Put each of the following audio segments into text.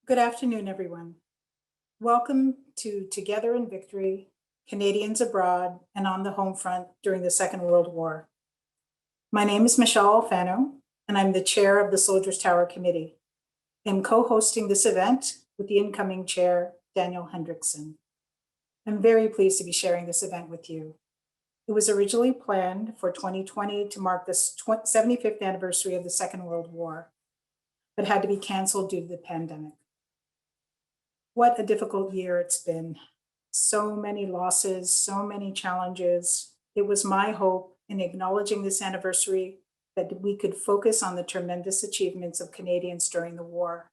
Good afternoon, everyone. Welcome to Together in Victory, Canadians Abroad and on the Home Front during the Second World War. My name is Michelle Alfano, and I'm the chair of the Soldiers Tower Committee. I'm co-hosting this event with the incoming chair, Daniel Hendrickson. I'm very pleased to be sharing this event with you. It was originally planned for 2020 to mark the 75th anniversary of the Second World War, but had to be canceled due to the pandemic. What a difficult year it's been. So many losses, so many challenges. It was my hope in acknowledging this anniversary that we could focus on the tremendous achievements of Canadians during the war.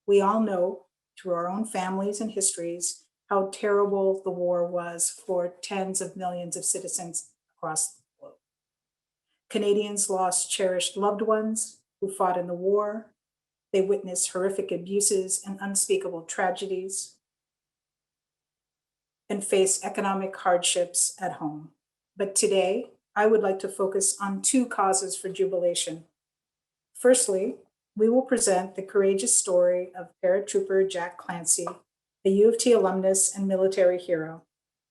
We all know through our own families and histories how terrible the war was for tens of millions of citizens across the globe. Canadians lost cherished loved ones who fought in the war. They witnessed horrific abuses and unspeakable tragedies and faced economic hardships at home. But today, I would like to focus on two causes for jubilation. Firstly, we will present the courageous story of paratrooper Jack Clancy, a U of T alumnus and military hero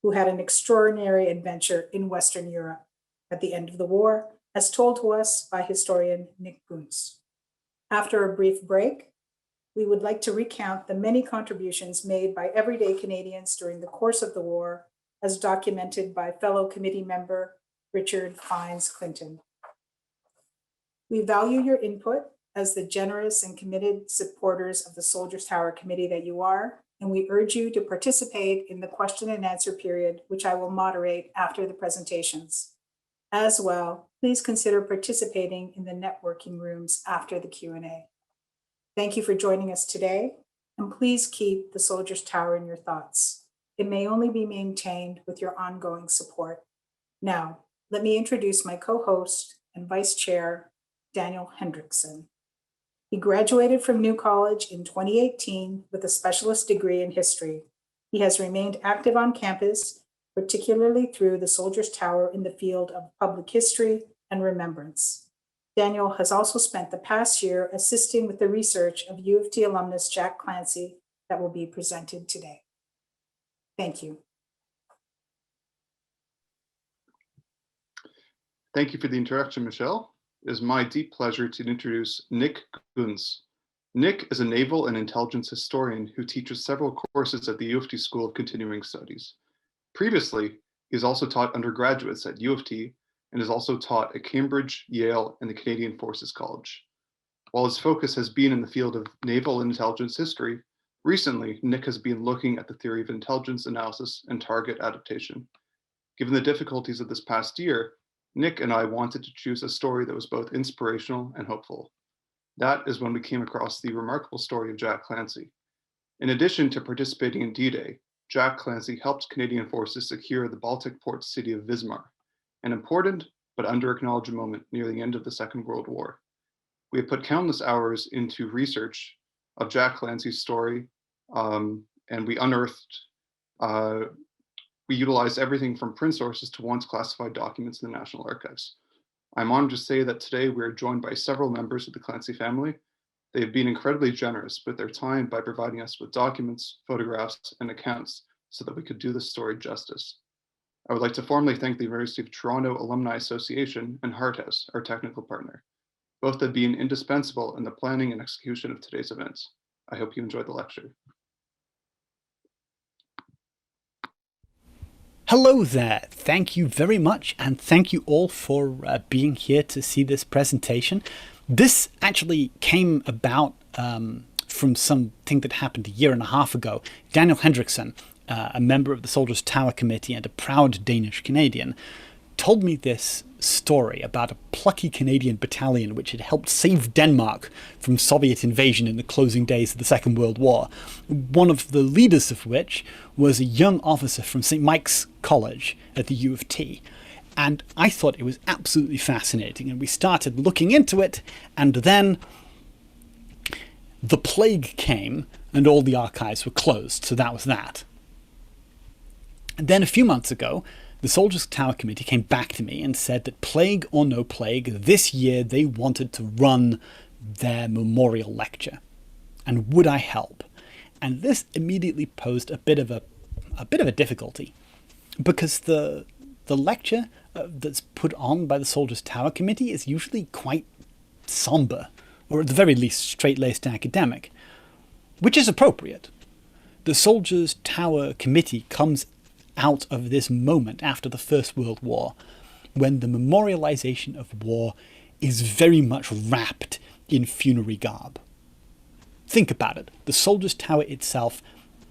who had an extraordinary adventure in Western Europe at the end of the war, as told to us by historian Nick Gunz. After a brief break, we would like to recount the many contributions made by everyday Canadians during the course of the war, as documented by fellow committee member Richard Fiennes-Clinton. We value your input as the generous and committed supporters of the Soldiers Tower Committee that you are, and we urge you to participate in the question and answer period, which I will moderate after the presentations. As well, please consider participating in the networking rooms after the Q&A. Thank you for joining us today, and please keep the Soldiers Tower in your thoughts. It may only be maintained with your ongoing support. Now, let me introduce my co-host and vice chair, Daniel Hendrickson. He graduated from New College in 2018 with a specialist degree in history. He has remained active on campus, particularly through the Soldiers Tower in the field of public history and remembrance. Daniel has also spent the past year assisting with the research of U of T alumnus Jack Clancy that will be presented today. Thank you. Thank you for the introduction, Michelle. It is my deep pleasure to introduce Nick Gunz. Nick is a naval and intelligence historian who teaches several courses at the U of T School of Continuing Studies. Previously, he has also taught undergraduates at U of T and has also taught at Cambridge, Yale, and the Canadian Forces College. While his focus has been in the field of naval intelligence history, recently, Nick has been looking at the theory of intelligence analysis and target adaptation. Given the difficulties of this past year, Nick and I wanted to choose a story that was both inspirational and hopeful. That is when we came across the remarkable story of Jack Clancy. In addition to participating in D-Day, Jack Clancy helped Canadian forces secure the Baltic port city of Wismar, an important but under-acknowledged moment near the end of the Second World War. We have put countless hours into research of Jack Clancy's story, and we unearthed, we utilized everything from print sources to once classified documents in the National Archives. I'm honored to say that today we are joined by several members of the Clancy family. They have been incredibly generous with their time by providing us with documents, photographs, and accounts so that we could do this story justice. I would like to formally thank the University of Toronto Alumni Association and Hart House, our technical partner. Both have been indispensable in the planning and execution of today's events. I hope you enjoyed the lecture. Hello there, thank you very much, and thank you all for being here to see this presentation. This actually came about from something that happened a year and a half ago. Daniel Hendrickson, a member of the Soldiers Tower Committee and a proud Danish Canadian, told me this story about a plucky Canadian battalion which had helped save Denmark from Soviet invasion in the closing days of the Second World War, one of the leaders of which was a young officer from St. Mike's College at the U of T. And I thought it was absolutely fascinating, and we started looking into it, and then the plague came and all the archives were closed, so that was that. And then a few months ago, the Soldiers Tower Committee came back to me and said that plague or no plague, this year they wanted to run their memorial lecture. And would I help? And this immediately posed a bit of a difficulty, because the lecture that's put on by the Soldiers' Tower Committee is usually quite somber, or at the very least straight-laced academic, which is appropriate. The Soldiers' Tower Committee comes out of this moment after the First World War, when the memorialization of war is very much wrapped in funerary garb. Think about it. The Soldiers' Tower itself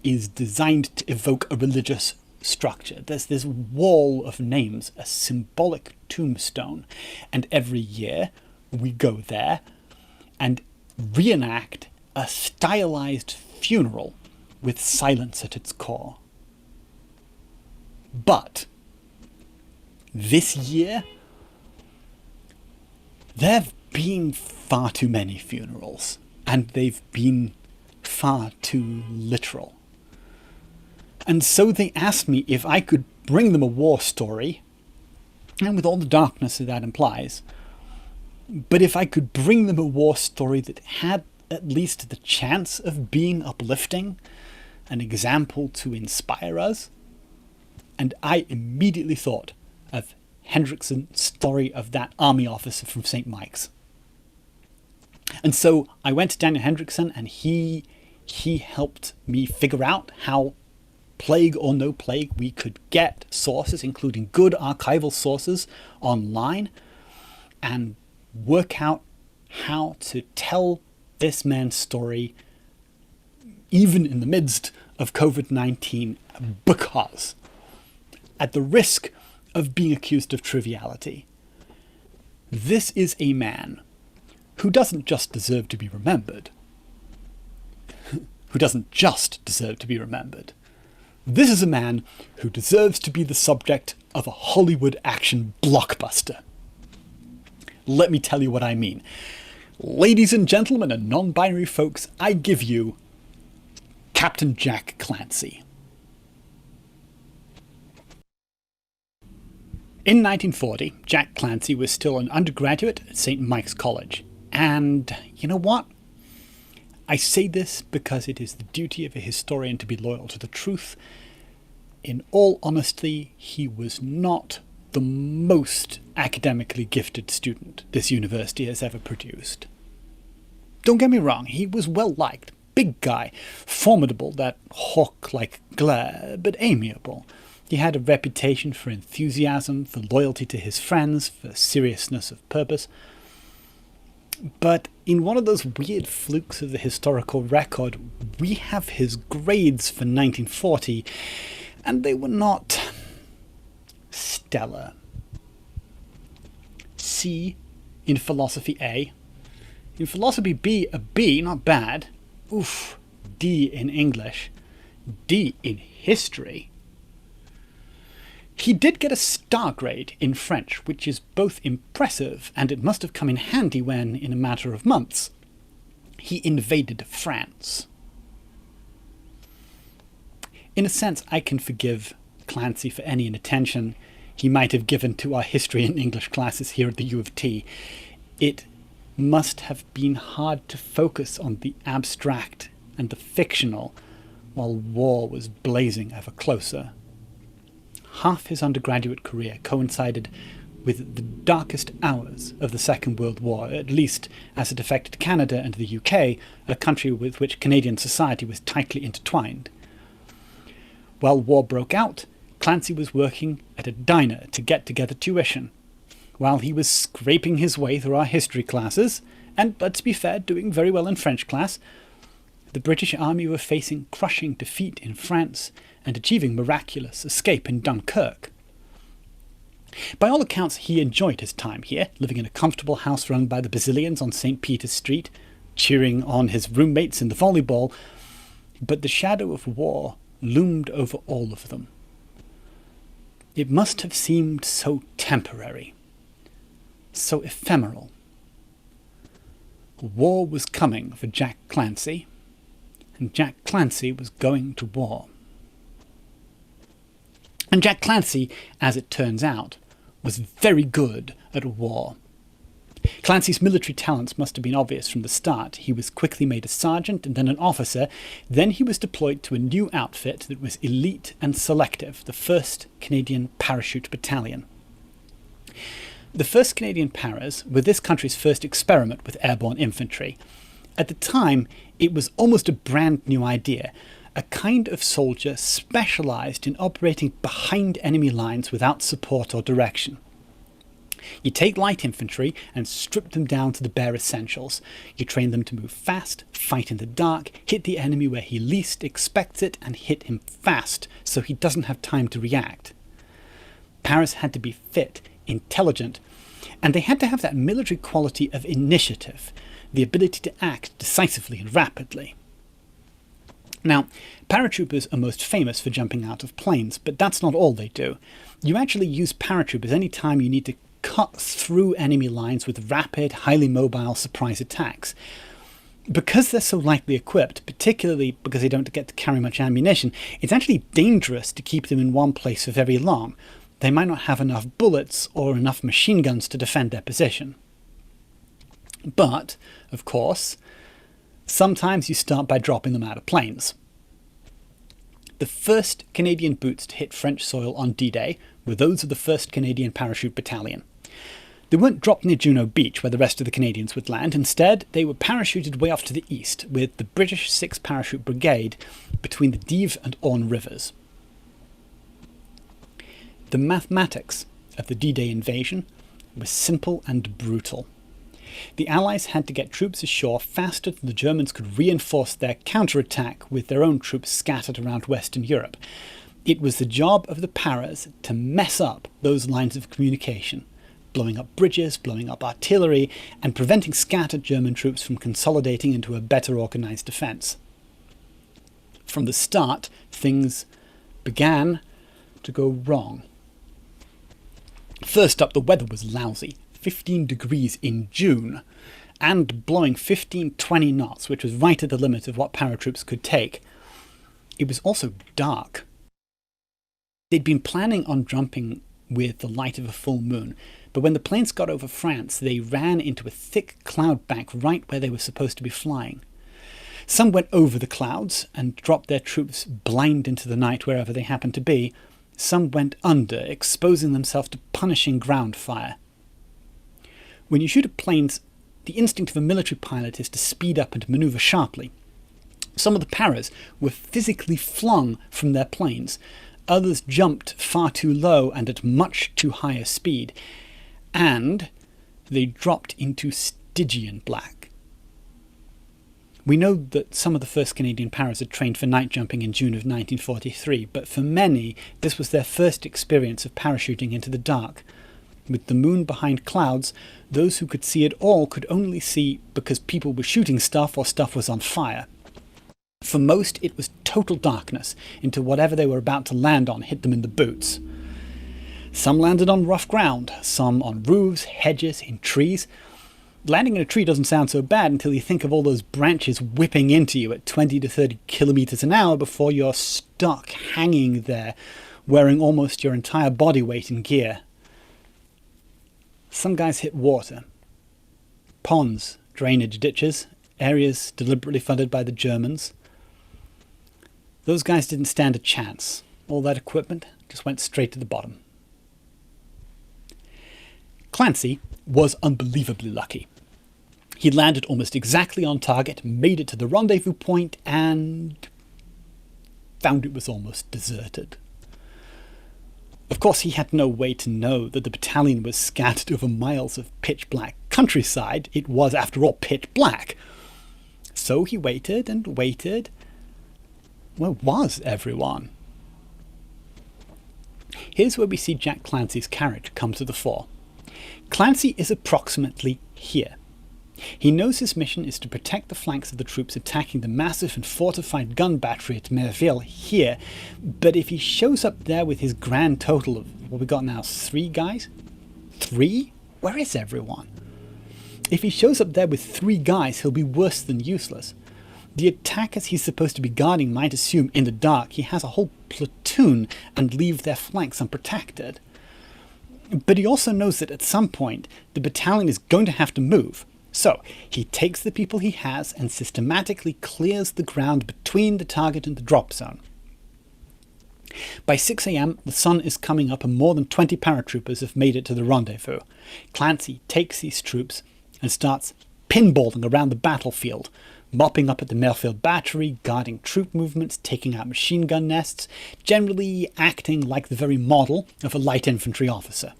is designed to evoke a religious structure. There's this wall of names, a symbolic tombstone, and every year we go there and reenact a stylized funeral with silence at its core. But this year, there have been far too many funerals, and they've been far too literal. And so they asked me if I could bring them a war story, and with all the darkness that implies, but if I could bring them a war story that had at least the chance of being uplifting, an example to inspire us. And I immediately thought of Hendrickson's story of that army officer from St. Mike's. And so I went to Daniel Hendrickson, and he helped me figure out how, plague or no plague, we could get sources, including good archival sources, online, and work out how to tell this man's story even in the midst of COVID-19, because, at the risk of being accused of triviality, this is a man who doesn't just deserve to be remembered. Who doesn't just deserve to be remembered. This is a man who deserves to be the subject of a Hollywood action blockbuster. Let me tell you what I mean. Ladies and gentlemen and non-binary folks, I give you Captain Jack Clancy. In 1940, Jack Clancy was still an undergraduate at St. Mike's College. And you know what? I say this because it is the duty of a historian to be loyal to the truth. In all honesty, he was not the most academically gifted student this university has ever produced. Don't get me wrong, he was well liked. Big guy, formidable, that hawk-like glare, but amiable. He had a reputation for enthusiasm, for loyalty to his friends, for seriousness of purpose. But in one of those weird flukes of the historical record, we have his grades for 1940, and they were not stellar. C in philosophy A. In philosophy B, a B, not bad. Oof. D in English. D in history. He did get a star grade in French, which is both impressive, and it must have come in handy when, in a matter of months, he invaded France. In a sense, I can forgive Clancy for any inattention he might have given to our history and English classes here at the U of T. It must have been hard to focus on the abstract and the fictional while war was blazing ever closer. Half his undergraduate career coincided with the darkest hours of the Second World War, at least as it affected Canada and the UK, a country with which Canadian society was tightly intertwined. While war broke out, Clancy was working at a diner to get together tuition. While he was scraping his way through our history classes, and, to be fair, doing very well in French class, the British Army were facing crushing defeat in France and achieving miraculous escape in Dunkirk. By all accounts, he enjoyed his time here, living in a comfortable house run by the Basilians on St. Peter's Street, cheering on his roommates in the volleyball, but the shadow of war loomed over all of them. It must have seemed so temporary, so ephemeral. War was coming for Jack Clancy, and Jack Clancy was going to war. And Jack Clancy, as it turns out, was very good at war. Clancy's military talents must have been obvious from the start. He was quickly made a sergeant and then an officer. Then he was deployed to a new outfit that was elite and selective, the 1st Canadian Parachute Battalion. The 1st Canadian Paras were this country's first experiment with airborne infantry. At the time, it was almost a brand new idea, a kind of soldier specialised in operating behind enemy lines without support or direction. You take light infantry and strip them down to the bare essentials. You train them to move fast, fight in the dark, hit the enemy where he least expects it, and hit him fast so he doesn't have time to react. Paras had to be fit, intelligent, and they had to have that military quality of initiative, the ability to act decisively and rapidly. Now, paratroopers are most famous for jumping out of planes, but that's not all they do. You actually use paratroopers any time you need to cut through enemy lines with rapid, highly mobile surprise attacks. Because they're so lightly equipped, particularly because they don't get to carry much ammunition, it's actually dangerous to keep them in one place for very long. They might not have enough bullets or enough machine guns to defend their position. But, of course, sometimes you start by dropping them out of planes. The first Canadian boots to hit French soil on D-Day were those of the 1st Canadian Parachute Battalion. They weren't dropped near Juno Beach where the rest of the Canadians would land. Instead, they were parachuted way off to the east with the British 6th Parachute Brigade between the Dives and Orne rivers. The mathematics of the D-Day invasion was simple and brutal. The Allies had to get troops ashore faster than the Germans could reinforce their counterattack with their own troops scattered around Western Europe. It was the job of the Paras to mess up those lines of communication, blowing up bridges, blowing up artillery, and preventing scattered German troops from consolidating into a better organised defence. From the start, things began to go wrong. First up, the weather was lousy. 15 degrees in June, and blowing 15-20 knots, which was right at the limit of what paratroops could take. It was also dark. They'd been planning on jumping with the light of a full moon, but when the planes got over France, they ran into a thick cloud bank right where they were supposed to be flying. Some went over the clouds and dropped their troops blind into the night wherever they happened to be. Some went under, exposing themselves to punishing ground fire. When you shoot at planes, the instinct of a military pilot is to speed up and manoeuvre sharply. Some of the Paras were physically flung from their planes. Others jumped far too low and at much too high a speed. And they dropped into Stygian black. We know that some of the 1st Canadian Paras had trained for night jumping in June of 1943, but for many, this was their first experience of parachuting into the dark. With the moon behind clouds, those who could see it all could only see because people were shooting stuff or stuff was on fire. For most, it was total darkness until whatever they were about to land on hit them in the boots. Some landed on rough ground, some on roofs, hedges, in trees. Landing in a tree doesn't sound so bad until you think of all those branches whipping into you at 20 to 30 kilometers an hour before you're stuck hanging there, wearing almost your entire body weight in gear. Some guys hit water, ponds, drainage ditches, areas deliberately funded by the Germans. Those guys didn't stand a chance. All that equipment just went straight to the bottom. Clancy was unbelievably lucky. He landed almost exactly on target, made it to the rendezvous point, and found it was almost deserted. Of course, he had no way to know that the battalion was scattered over miles of pitch-black countryside. It was, after all, pitch black. So he waited and waited. Where was everyone? Here's where we see Jack Clancy's character come to the fore. Clancy is approximately here. He knows his mission is to protect the flanks of the troops attacking the massive and fortified gun battery at Merville here, but if he shows up there with his grand total of, what we got now, 3 guys? 3? Where is everyone? If he shows up there with 3 guys, he'll be worse than useless. The attackers he's supposed to be guarding might assume in the dark he has a whole platoon and leave their flanks unprotected. But he also knows that at some point, the battalion is going to have to move. So he takes the people he has and systematically clears the ground between the target and the drop zone. By 6 a.m, the sun is coming up and more than 20 paratroopers have made it to the rendezvous. Clancy takes these troops and starts pinballing around the battlefield, mopping up at the Merfield battery, guarding troop movements, taking out machine gun nests, generally acting like the very model of a light infantry officer.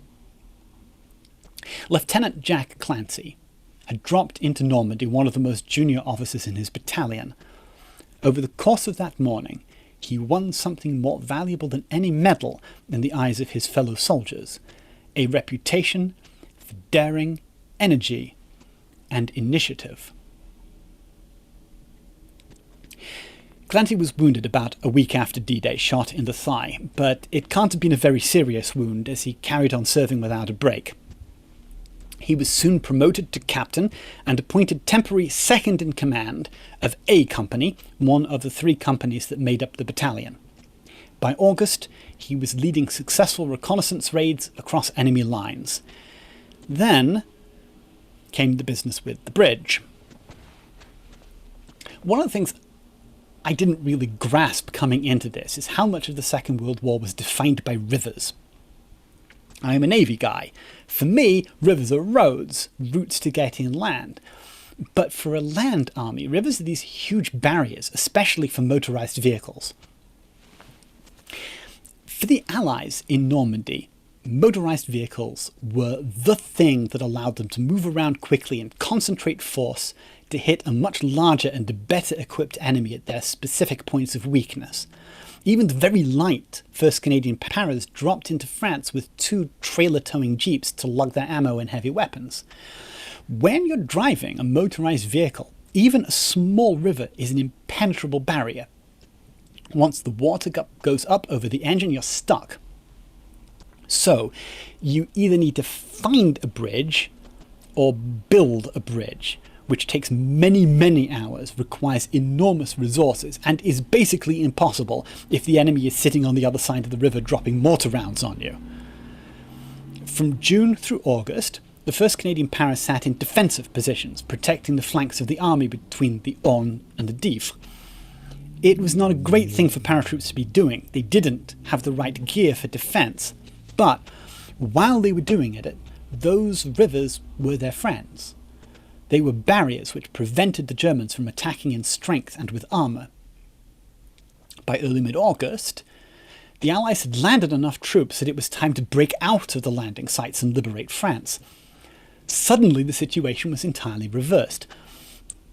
Lieutenant Jack Clancy had dropped into Normandy, one of the most junior officers in his battalion. Over the course of that morning, he won something more valuable than any medal in the eyes of his fellow soldiers: a reputation for daring, energy, and initiative. Clancy was wounded about a week after D-Day, shot in the thigh, but it can't have been a very serious wound as he carried on serving without a break. He was soon promoted to captain and appointed temporary second in command of A Company, one of the 3 companies that made up the battalion. By August, he was leading successful reconnaissance raids across enemy lines. Then came the business with the bridge. One of the things I didn't really grasp coming into this is how much of the Second World War was defined by rivers. I'm a Navy guy. For me, rivers are roads, routes to get inland. But for a land army, rivers are these huge barriers, especially for motorized vehicles. For the Allies in Normandy, motorized vehicles were the thing that allowed them to move around quickly and concentrate force to hit a much larger and better equipped enemy at their specific points of weakness. Even the very light 1st Canadian Paras dropped into France with 2 trailer-towing jeeps to lug their ammo and heavy weapons. When you're driving a motorized vehicle, even a small river is an impenetrable barrier. Once the water goes up over the engine, you're stuck. So you either need to find a bridge or build a bridge, which takes many, many hours, requires enormous resources, and is basically impossible if the enemy is sitting on the other side of the river dropping mortar rounds on you. From June through August, the 1st Canadian Para sat in defensive positions, protecting the flanks of the army between the Orne and the Dives. It was not a great thing for paratroops to be doing. They didn't have the right gear for defense. But while they were doing it, those rivers were their friends. They were barriers which prevented the Germans from attacking in strength and with armour. By early mid-August, the Allies had landed enough troops that it was time to break out of the landing sites and liberate France. Suddenly the situation was entirely reversed.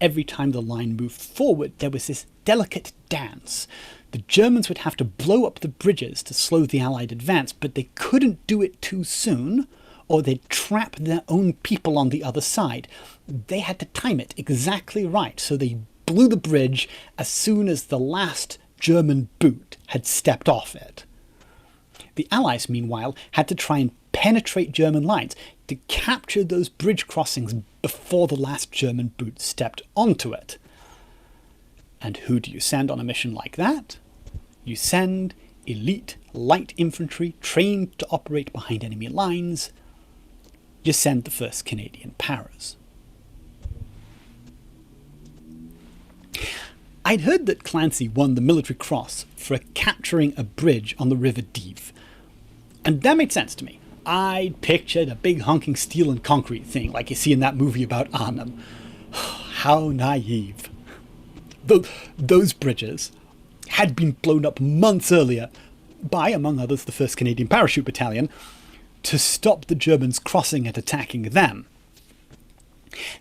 Every time the line moved forward, there was this delicate dance. The Germans would have to blow up the bridges to slow the Allied advance, but they couldn't do it too soon, or they'd trap their own people on the other side. They had to time it exactly right, so they blew the bridge as soon as the last German boot had stepped off it. The Allies, meanwhile, had to try and penetrate German lines to capture those bridge crossings before the last German boot stepped onto it. And who do you send on a mission like that? You send elite light infantry trained to operate behind enemy lines. You send the 1st Canadian Paras. I'd heard that Clancy won the Military Cross for capturing a bridge on the River Dives. And that made sense to me. I'd pictured a big honking steel and concrete thing like you see in that movie about Arnhem. How naive. Those bridges had been blown up months earlier by, among others, the 1st Canadian Parachute Battalion to stop the Germans crossing and attacking them.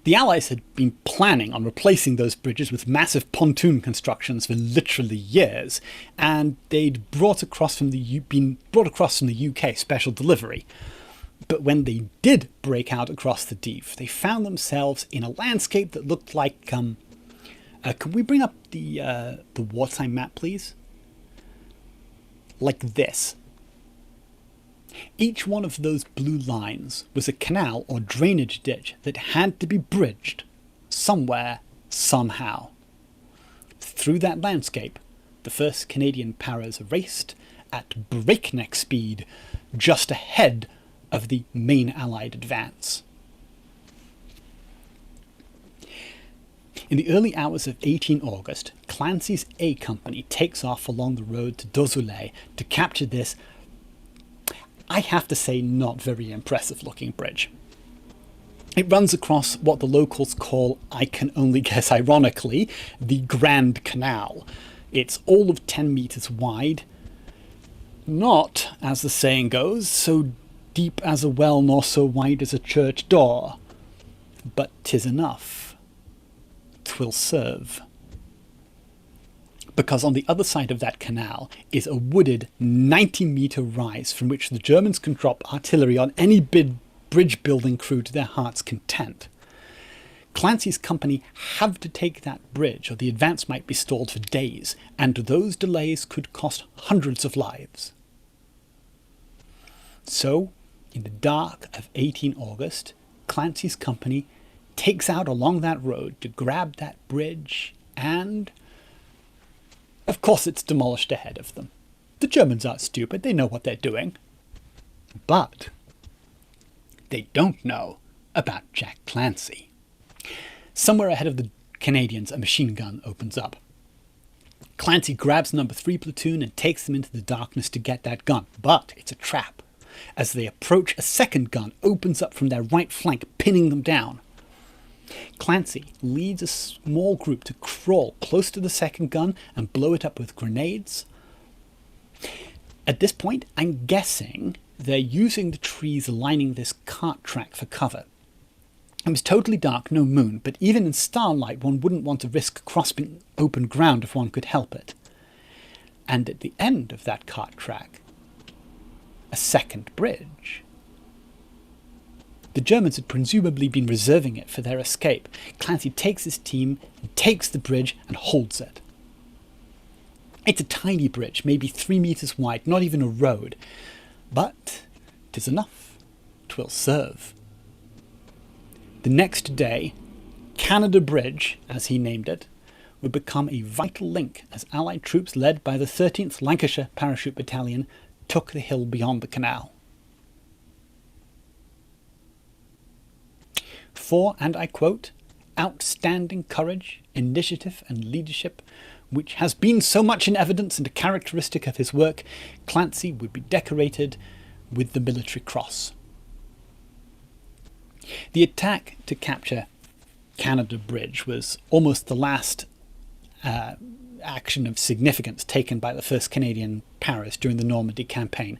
The Allies had been planning on replacing those bridges with massive pontoon constructions for literally years, and they'd been brought across from the UK special delivery. But when they did break out across the Dives, they found themselves in a landscape that looked like can we bring up the wartime map, please? Like this. Each one of those blue lines was a canal or drainage ditch that had to be bridged somewhere, somehow. Through that landscape, the 1st Canadian Paras raced at breakneck speed just ahead of the main Allied advance. In the early hours of 18 August, Clancy's A Company takes off along the road to Dozoulay to capture this, I have to say, not very impressive looking bridge. It runs across what the locals call, I can only guess ironically, the Grand Canal. It's all of 10 meters wide, not, as the saying goes, so deep as a well nor so wide as a church door, but 'tis enough. 'Twill serve. Because on the other side of that canal is a wooded 90-meter rise from which the Germans can drop artillery on any bridge building crew to their heart's content. Clancy's company have to take that bridge or the advance might be stalled for days, and those delays could cost hundreds of lives. So, in the dark of 18 August, Clancy's company takes out along that road to grab that bridge, and of course it's demolished ahead of them. The Germans aren't stupid, they know what they're doing. But they don't know about Jack Clancy. Somewhere ahead of the Canadians, a machine gun opens up. Clancy grabs number 3 platoon and takes them into the darkness to get that gun, but it's a trap. As they approach, a second gun opens up from their right flank, pinning them down. Clancy leads a small group to crawl close to the second gun and blow it up with grenades. At this point, I'm guessing they're using the trees lining this cart track for cover. It was totally dark, no moon, but even in starlight one wouldn't want to risk crossing open ground if one could help it. And at the end of that cart track, a second bridge. The Germans had presumably been reserving it for their escape. Clancy takes his team, and takes the bridge and holds it. It's a tiny bridge, maybe 3 meters wide, not even a road. But 'tis enough. 'Twill serve. The next day, Canada Bridge, as he named it, would become a vital link as Allied troops led by the 13th Lancashire Parachute Battalion took the hill beyond the canal. For, and I quote, outstanding courage, initiative and leadership, which has been so much in evidence and a characteristic of his work, Clancy would be decorated with the Military Cross. The attack to capture Canada Bridge was almost the last action of significance taken by the 1st Canadian Paras during the Normandy campaign.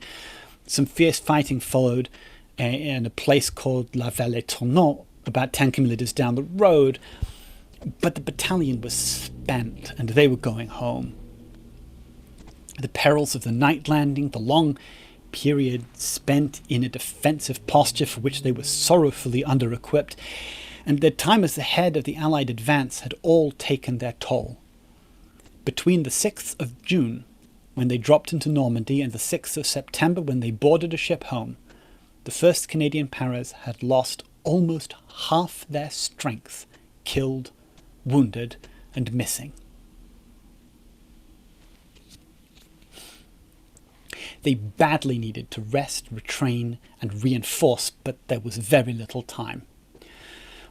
Some fierce fighting followed in a place called La Vallée-Tournante, about 10 kilometers down the road, but the battalion was spent and they were going home. The perils of the night landing, the long period spent in a defensive posture for which they were sorrowfully under-equipped, and their time as the head of the Allied advance had all taken their toll. Between the 6th of June, when they dropped into Normandy, and the 6th of September, when they boarded a ship home, the 1st Canadian Paras had lost almost half their strength, killed, wounded, and missing. They badly needed to rest, retrain, and reinforce, but there was very little time.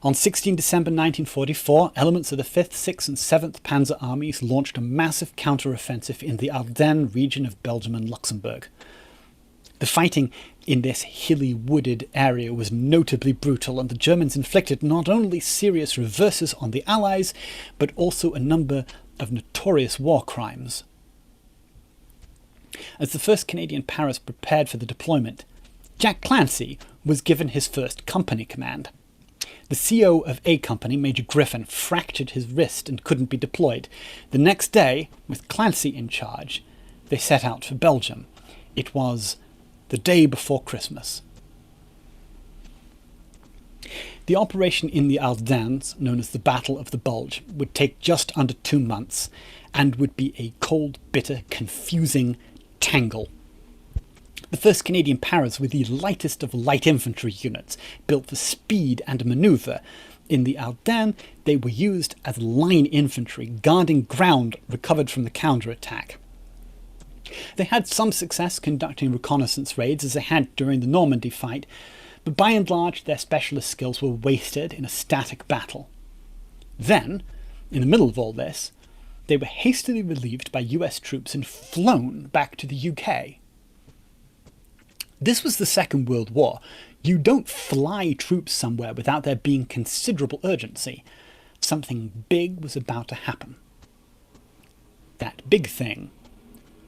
On 16 December 1944, elements of the 5th, 6th and 7th Panzer Armies launched a massive counter-offensive in the Ardennes region of Belgium and Luxembourg. The fighting in this hilly, wooded area was notably brutal, and the Germans inflicted not only serious reverses on the Allies, but also a number of notorious war crimes. As the 1st Canadian Paras prepared for the deployment, Jack Clancy was given his first company command. The CO of A Company, Major Griffin, fractured his wrist and couldn't be deployed. The next day, with Clancy in charge, they set out for Belgium. It was the day before Christmas. The operation in the Ardennes, known as the Battle of the Bulge, would take just under 2 months and would be a cold, bitter, confusing tangle. The 1st Canadian Paras were the lightest of light infantry units, built for speed and manoeuvre. In the Ardennes, they were used as line infantry, guarding ground recovered from the counterattack. They had some success conducting reconnaissance raids as they had during the Normandy fight, but by and large their specialist skills were wasted in a static battle. Then, in the middle of all this, they were hastily relieved by US troops and flown back to the UK. This was the Second World War. You don't fly troops somewhere without there being considerable urgency. Something big was about to happen. That big thing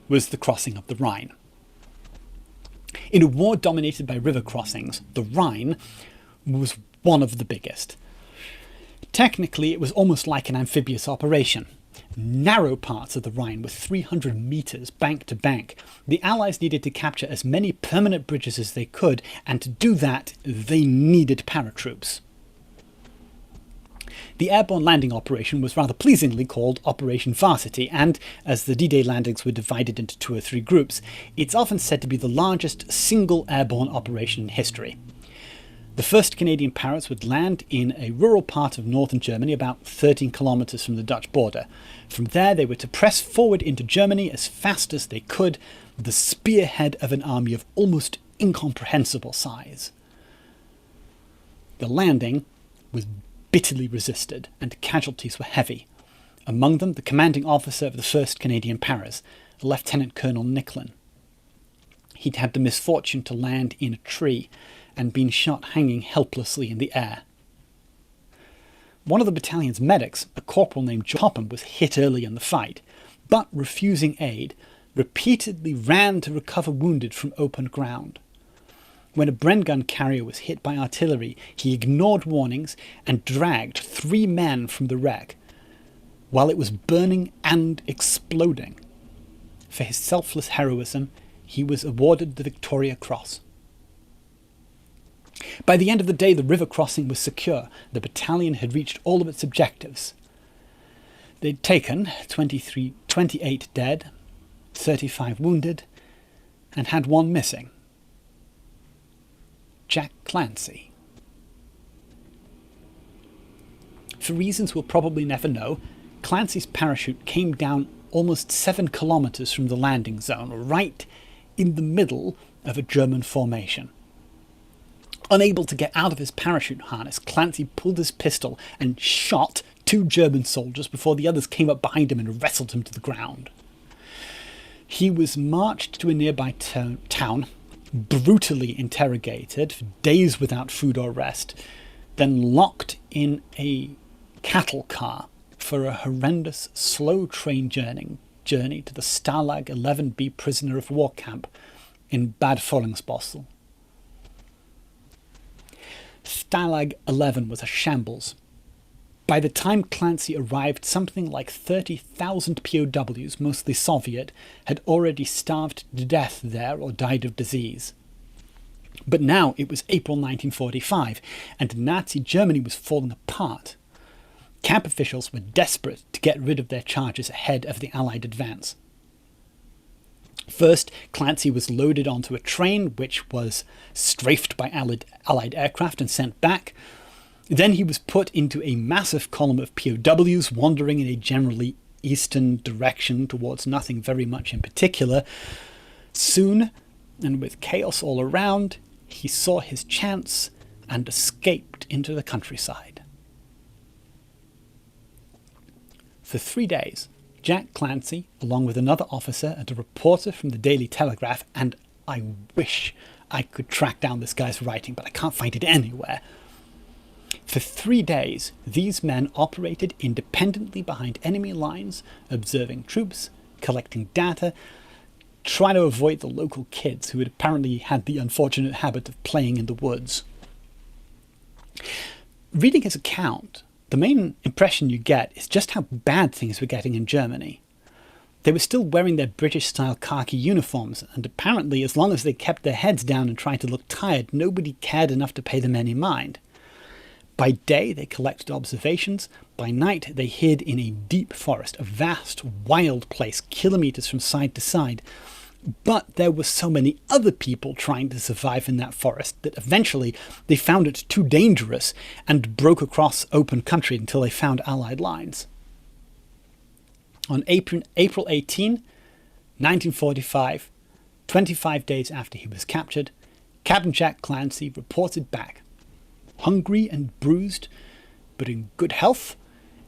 was the crossing of the Rhine. In a war dominated by river crossings, the Rhine was one of the biggest. Technically, it was almost like an amphibious operation. Narrow parts of the Rhine were 300 meters bank to bank. The Allies needed to capture as many permanent bridges as they could, and to do that, they needed paratroops. The airborne landing operation was rather pleasingly called Operation Varsity, and as the D-Day landings were divided into 2 or 3 groups, it's often said to be the largest single airborne operation in history. The 1st Canadian Paras would land in a rural part of northern Germany, about 13 kilometers from the Dutch border. From there, they were to press forward into Germany as fast as they could, the spearhead of an army of almost incomprehensible size. The landing was bitterly resisted, and casualties were heavy. Among them, the commanding officer of the 1st Canadian Paras, Lieutenant Colonel Nicklin. He'd had the misfortune to land in a tree and been shot hanging helplessly in the air. One of the battalion's medics, a corporal named John Topham, was hit early in the fight, but refusing aid, repeatedly ran to recover wounded from open ground. When a Bren gun carrier was hit by artillery, he ignored warnings and dragged 3 men from the wreck, while it was burning and exploding. For his selfless heroism, he was awarded the Victoria Cross. By the end of the day, the river crossing was secure. The battalion had reached all of its objectives. They'd taken 28 dead, 35 wounded, and had 1 missing. Jack Clancy. For reasons we'll probably never know, Clancy's parachute came down almost 7 kilometers from the landing zone, right in the middle of a German formation. Unable to get out of his parachute harness, Clancy pulled his pistol and shot 2 German soldiers before the others came up behind him and wrestled him to the ground. He was marched to a nearby town, brutally interrogated for days without food or rest, then locked in a cattle car for a horrendous slow train journey to the Stalag 11B prisoner of war camp in Bad Voringsbossel. Stalag 11 was a shambles. By the time Clancy arrived, something like 30,000 POWs, mostly Soviet, had already starved to death there or died of disease. But now it was April 1945, and Nazi Germany was falling apart. Camp officials were desperate to get rid of their charges ahead of the Allied advance. First, Clancy was loaded onto a train, which was strafed by Allied aircraft and sent back. Then he was put into a massive column of POWs, wandering in a generally eastern direction towards nothing very much in particular. Soon, and with chaos all around, he saw his chance and escaped into the countryside. For 3 days, Jack Clancy, along with another officer and a reporter from the Daily Telegraph, and I wish I could track down this guy's writing, but I can't find it anywhere. For 3 days, these men operated independently behind enemy lines, observing troops, collecting data, trying to avoid the local kids who had apparently had the unfortunate habit of playing in the woods. Reading his account, the main impression you get is just how bad things were getting in Germany. They were still wearing their British-style khaki uniforms, and apparently as long as they kept their heads down and tried to look tired, nobody cared enough to pay them any mind. By day, they collected observations. By night, they hid in a deep forest, a vast, wild place, kilometers from side to side. But there were so many other people trying to survive in that forest that eventually they found it too dangerous and broke across open country until they found Allied lines. On April 18, 1945, 25 days after he was captured, Captain Jack Clancy reported back, hungry and bruised, but in good health,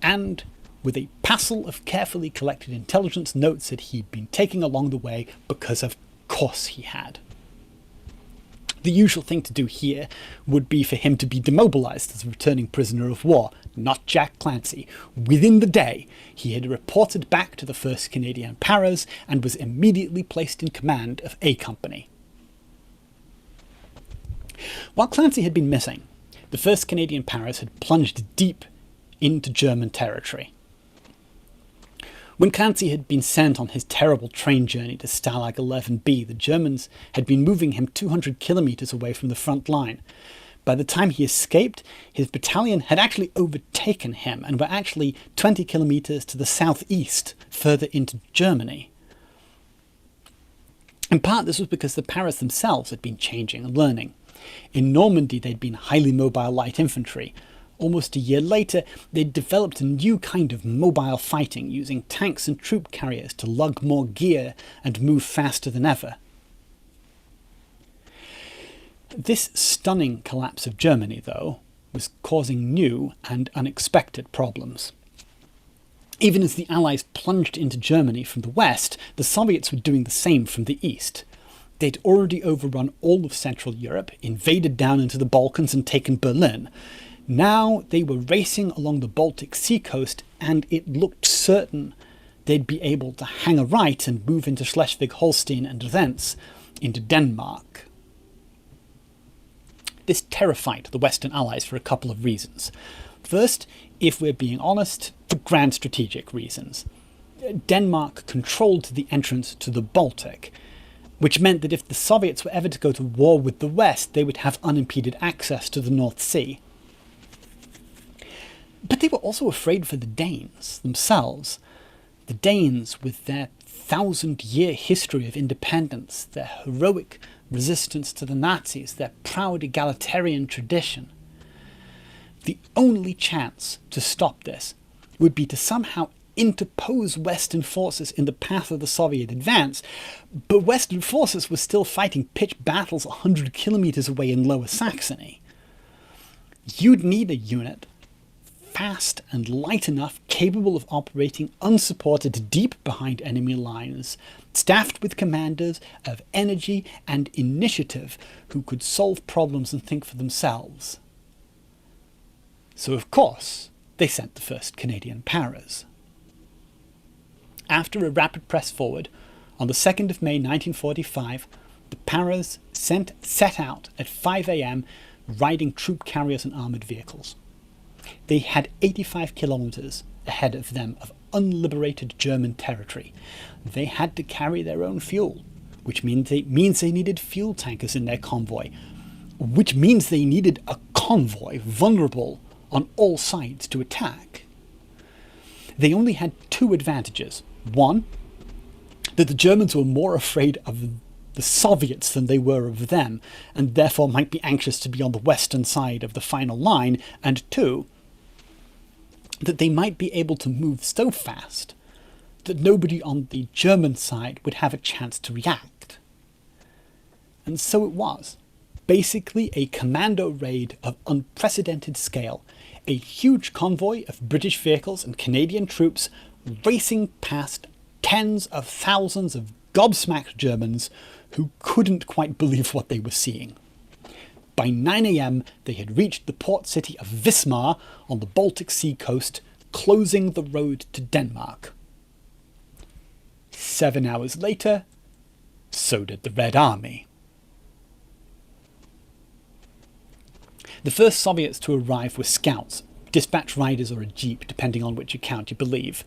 and with a passel of carefully collected intelligence notes that he'd been taking along the way, because of course he had. The usual thing to do here would be for him to be demobilized as a returning prisoner of war, not Jack Clancy. Within the day, he had reported back to the 1st Canadian Paras and was immediately placed in command of A Company. While Clancy had been missing, the 1st Canadian Paras had plunged deep into German territory. When Clancy had been sent on his terrible train journey to Stalag 11B, the Germans had been moving him 200 kilometers away from the front line. By the time he escaped, his battalion had actually overtaken him and were actually 20 kilometers to the southeast, further into Germany. In part, this was because the Paras themselves had been changing and learning. In Normandy, they'd been highly mobile light infantry. Almost a year later, they'd developed a new kind of mobile fighting, using tanks and troop carriers to lug more gear and move faster than ever. This stunning collapse of Germany, though, was causing new and unexpected problems. Even as the Allies plunged into Germany from the west, the Soviets were doing the same from the east. They'd already overrun all of Central Europe, invaded down into the Balkans and taken Berlin. Now they were racing along the Baltic Sea coast, and it looked certain they'd be able to hang a right and move into Schleswig-Holstein and thence into Denmark. This terrified the Western Allies for a couple of reasons. First, if we're being honest, for grand strategic reasons. Denmark controlled the entrance to the Baltic, which meant that if the Soviets were ever to go to war with the West, they would have unimpeded access to the North Sea. But they were also afraid for the Danes themselves. The Danes, with their 1,000-year history of independence, their heroic resistance to the Nazis, their proud egalitarian tradition. The only chance to stop this would be to somehow interpose Western forces in the path of the Soviet advance, but Western forces were still fighting pitched battles 100 kilometers away in Lower Saxony. You'd need a unit fast and light enough, capable of operating unsupported deep behind enemy lines, staffed with commanders of energy and initiative who could solve problems and think for themselves. So of course, they sent the 1st Canadian Paras. After a rapid press forward, on the 2nd of May 1945, the Paras set out at 5 a.m. riding troop carriers and armoured vehicles. They had 85 kilometers ahead of them of unliberated German territory. They had to carry their own fuel, which means they needed fuel tankers in their convoy, which means they needed a convoy vulnerable on all sides to attack. They only had two advantages. One, that the Germans were more afraid of the Soviets than they were of them, and therefore might be anxious to be on the western side of the final line, and two, that they might be able to move so fast that nobody on the German side would have a chance to react. And so it was. Basically a commando raid of unprecedented scale, a huge convoy of British vehicles and Canadian troops racing past tens of thousands of gobsmacked Germans who couldn't quite believe what they were seeing. By 9 a.m. they had reached the port city of Wismar on the Baltic Sea coast, closing the road to Denmark. 7 hours later, so did the Red Army. The first Soviets to arrive were scouts, dispatch riders or a jeep, depending on which account you believe.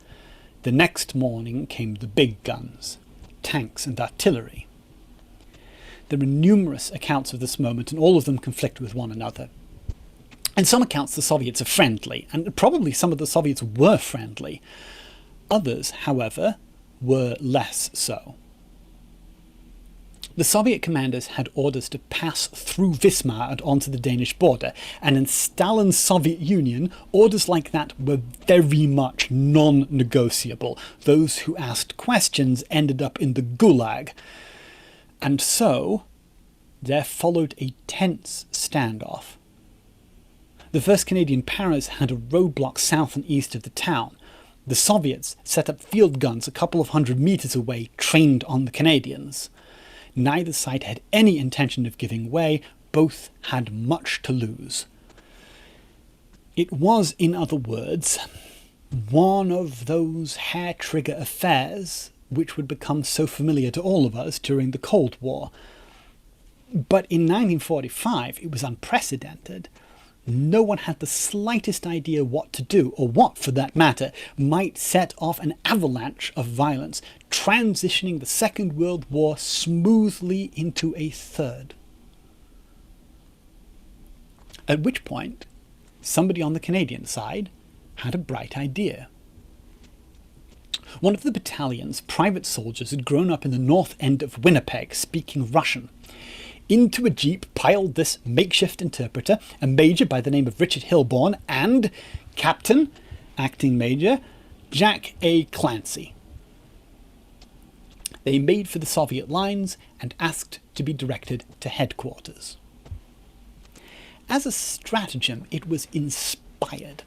The next morning came the big guns, tanks and artillery. There are numerous accounts of this moment, and all of them conflict with one another. In some accounts, the Soviets are friendly, and probably some of the Soviets were friendly. Others, however, were less so. The Soviet commanders had orders to pass through Wismar and onto the Danish border, and in Stalin's Soviet Union, orders like that were very much non-negotiable. Those who asked questions ended up in the Gulag. And so, there followed a tense standoff. The 1st Canadian Paras had a roadblock south and east of the town. The Soviets set up field guns a couple of hundred meters away, trained on the Canadians. Neither side had any intention of giving way, both had much to lose. It was, in other words, one of those hair-trigger affairs which would become so familiar to all of us during the Cold War. But in 1945, it was unprecedented. No one had the slightest idea what to do, or what, for that matter, might set off an avalanche of violence, transitioning the Second World War smoothly into a third. At which point, somebody on the Canadian side had a bright idea. One of the battalion's private soldiers had grown up in the north end of Winnipeg, speaking Russian. Into a jeep piled this makeshift interpreter, a major by the name of Richard Hilborn, and Captain, acting Major, Jack A. Clancy. They made for the Soviet lines and asked to be directed to headquarters. As a stratagem, it was inspired.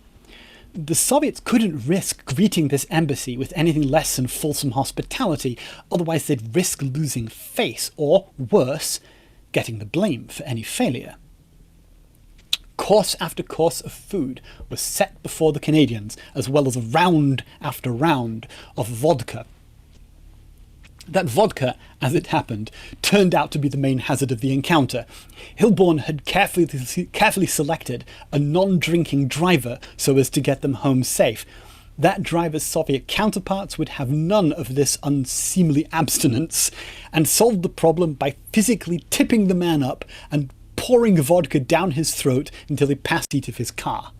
The Soviets couldn't risk greeting this embassy with anything less than fulsome hospitality, otherwise they'd risk losing face, or worse, getting the blame for any failure. Course after course of food was set before the Canadians, as well as round after round of vodka. That vodka, as it happened, turned out to be the main hazard of the encounter. Hilborn had carefully selected a non-drinking driver so as to get them home safe. That driver's Soviet counterparts would have none of this unseemly abstinence, and solved the problem by physically tipping the man up and pouring vodka down his throat until he passed the seat of his car.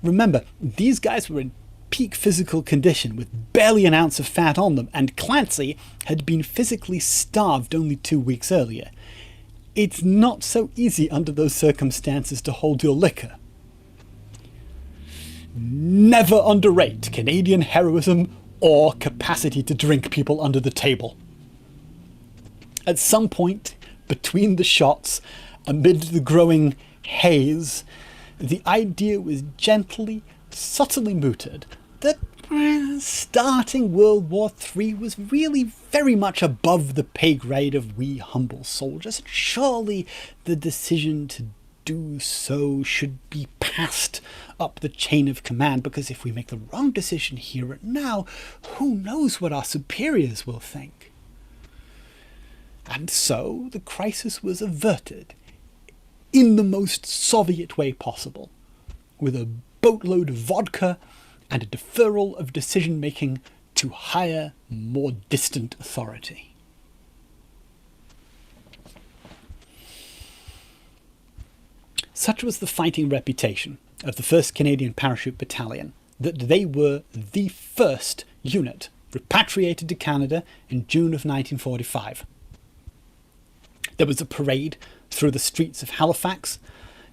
Remember, these guys were in peak physical condition with barely an ounce of fat on them, and Clancy had been physically starved only 2 weeks earlier. It's not so easy under those circumstances to hold your liquor. Never underrate Canadian heroism or capacity to drink people under the table. At some point between the shots, amid the growing haze, the idea was gently, subtly mooted that starting World War III was really very much above the pay grade of we humble soldiers, and surely the decision to do so should be passed up the chain of command, because if we make the wrong decision here and now, who knows what our superiors will think. And so the crisis was averted in the most Soviet way possible, with a boatload of vodka and a deferral of decision-making to higher, more distant authority. Such was the fighting reputation of the 1st Canadian Parachute Battalion that they were the first unit repatriated to Canada in June of 1945. There was a parade through the streets of Halifax,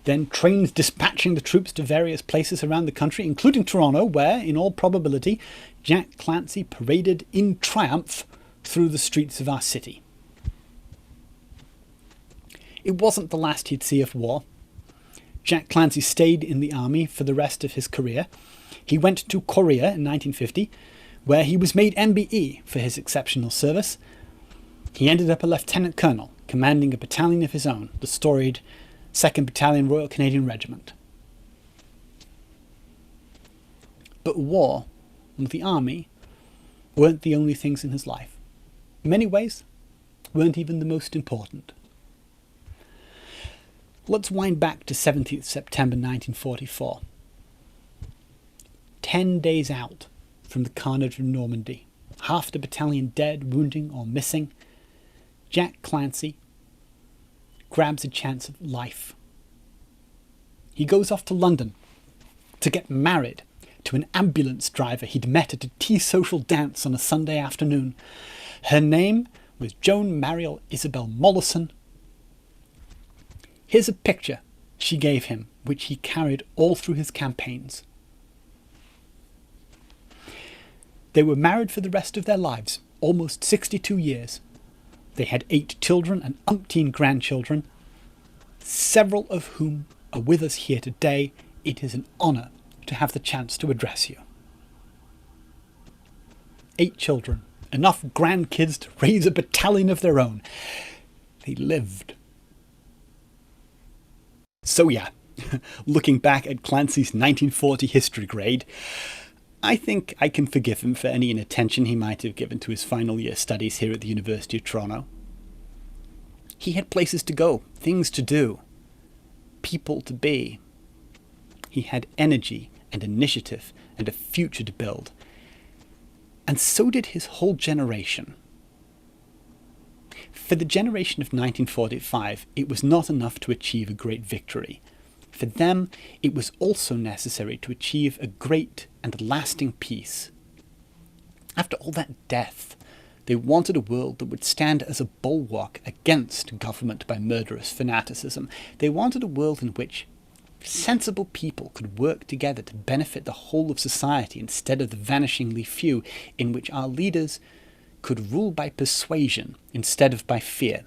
then trains dispatching the troops to various places around the country, including Toronto, where, in all probability, Jack Clancy paraded in triumph through the streets of our city. It wasn't the last he'd see of war. Jack Clancy stayed in the army for the rest of his career. He went to Korea in 1950, where he was made MBE for his exceptional service. He ended up a lieutenant colonel, commanding a battalion of his own, the storied 2nd Battalion Royal Canadian Regiment. But war and the army weren't the only things in his life. In many ways, weren't even the most important. Let's wind back to 17th September 1944. 10 days out from the carnage of Normandy, half the battalion dead, wounding, or missing, Jack Clancy grabs a chance of life. He goes off to London to get married to an ambulance driver he'd met at a tea social dance on a Sunday afternoon. Her name was Joan Mariel Isabel Mollison. Here's a picture she gave him, which he carried all through his campaigns. They were married for the rest of their lives, almost 62 years. They had 8 children and umpteen grandchildren, several of whom are with us here today. It is an honour to have the chance to address you. 8 children, enough grandkids to raise a battalion of their own. They lived. So yeah, looking back at Clancy's 1940 history grade, I think I can forgive him for any inattention he might have given to his final year studies here at the University of Toronto. He had places to go, things to do, people to be. He had energy and initiative and a future to build. And so did his whole generation. For the generation of 1945, it was not enough to achieve a great victory. For them, it was also necessary to achieve a great and lasting peace. After all that death, they wanted a world that would stand as a bulwark against government by murderous fanaticism. They wanted a world in which sensible people could work together to benefit the whole of society instead of the vanishingly few, in which our leaders could rule by persuasion instead of by fear.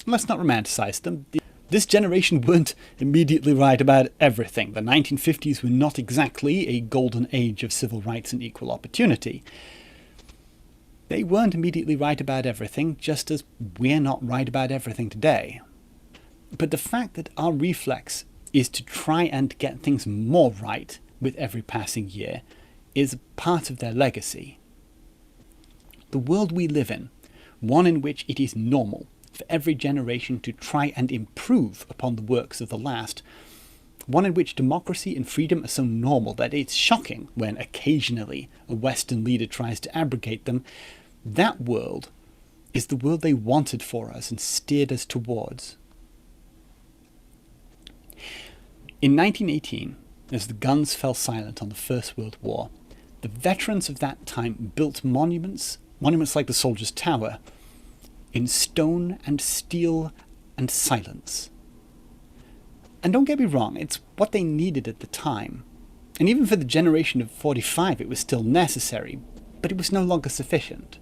Let's not romanticize them. This generation weren't immediately right about everything. The 1950s were not exactly a golden age of civil rights and equal opportunity. They weren't immediately right about everything, just as we're not right about everything today. But the fact that our reflex is to try and get things more right with every passing year is part of their legacy. The world we live in, one in which it is normal for every generation to try and improve upon the works of the last, one in which democracy and freedom are so normal that it's shocking when occasionally a Western leader tries to abrogate them, that world is the world they wanted for us and steered us towards. In 1918, as the guns fell silent on the First World War, the veterans of that time built monuments like the Soldiers' Tower, in stone and steel and silence. And don't get me wrong, it's what they needed at the time. And even for the generation of 45, it was still necessary, but it was no longer sufficient.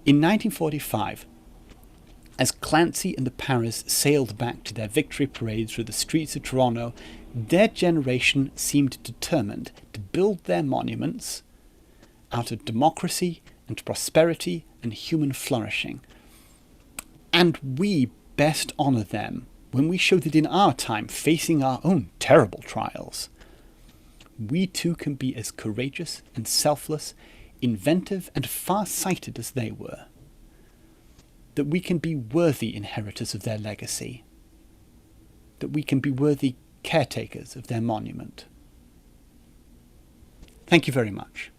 In 1945, as Clancy and the Paras sailed back to their victory parade through the streets of Toronto, their generation seemed determined to build their monuments out of democracy and prosperity and human flourishing. And we best honour them when we show that in our time, facing our own terrible trials, we too can be as courageous and selfless, inventive and far-sighted as they were. That we can be worthy inheritors of their legacy. That we can be worthy caretakers of their monument. Thank you very much.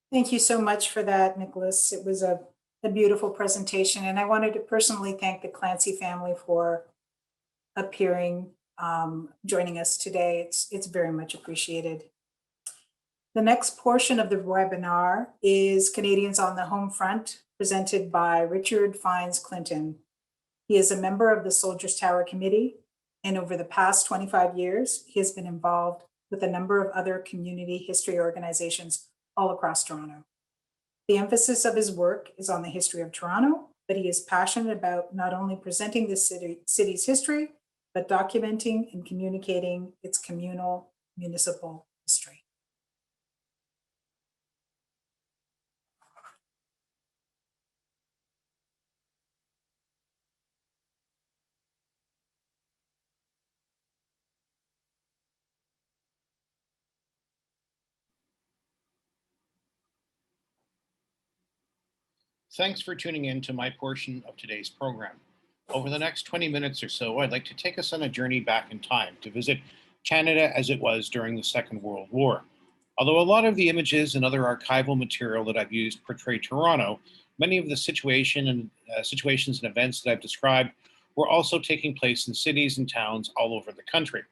Thank you so much for that, Nicholas. It was a beautiful presentation, and I wanted to personally thank the Clancy family for appearing, joining us today. It's very much appreciated. The next portion of the webinar is Canadians on the Home Front, presented by Richard Fiennes-Clinton. He is a member of the Soldiers' Tower Committee, and over the past 25 years, he has been involved with a number of other community history organizations all across Toronto. The emphasis of his work is on the history of Toronto, but he is passionate about not only presenting the city's history, but documenting and communicating its communal, municipal history. Thanks for tuning in to my portion of today's program. Over the next 20 minutes or so, I'd like to take us on a journey back in time to visit Canada as it was during the Second World War. Although a lot of the images and other archival material that I've used portray Toronto, many of the situations and events that I've described were also taking place in cities and towns all over the country.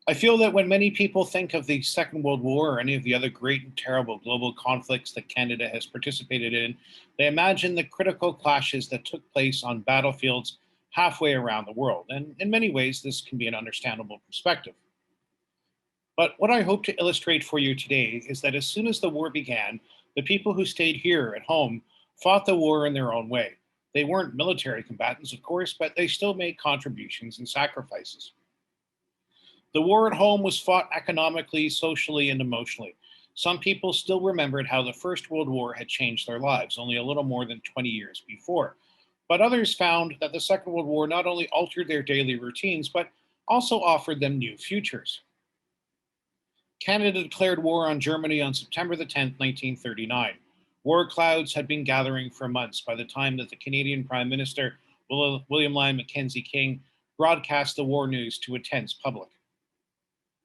I feel that when many people think of the Second World War or any of the other great and terrible global conflicts that Canada has participated in, they imagine the critical clashes that took place on battlefields halfway around the world. And in many ways, this can be an understandable perspective. But what I hope to illustrate for you today is that as soon as the war began, the people who stayed here at home fought the war in their own way. They weren't military combatants, of course, but they still made contributions and sacrifices. The war at home was fought economically, socially, and emotionally. Some people still remembered how the First World War had changed their lives only a little more than 20 years before. But others found that the Second World War not only altered their daily routines, but also offered them new futures. Canada declared war on Germany on September the 10th, 1939. War clouds had been gathering for months by the time that the Canadian Prime Minister, William Lyon Mackenzie King, broadcast the war news to a tense public.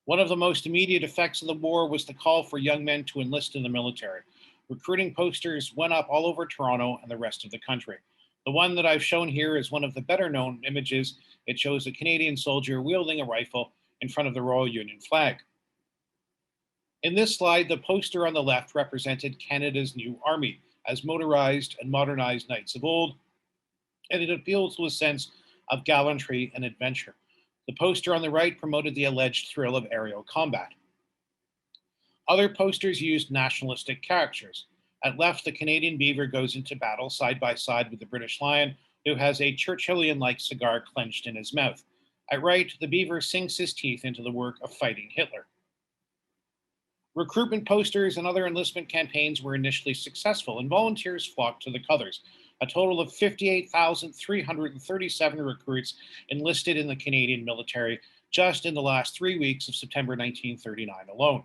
One of the most immediate effects of the war was the call for young men to enlist in the military. Recruiting posters went up all over Toronto and the rest of the country. The one that I've shown here is one of the better known images. It shows a Canadian soldier wielding a rifle in front of the Royal Union flag. In this slide, the poster on the left represented Canada's new army as motorized and modernized knights of old, and it appeals to a sense of gallantry and adventure. The poster on the right promoted the alleged thrill of aerial combat. Other posters used nationalistic characters. At left, the Canadian beaver goes into battle side by side with the British lion, who has a Churchillian-like cigar clenched in his mouth. At right, the beaver sinks his teeth into the work of fighting Hitler. Recruitment posters and other enlistment campaigns were initially successful, and volunteers flocked to the colors. A total of 58,337 recruits enlisted in the Canadian military just in the last 3 weeks of September 1939 alone.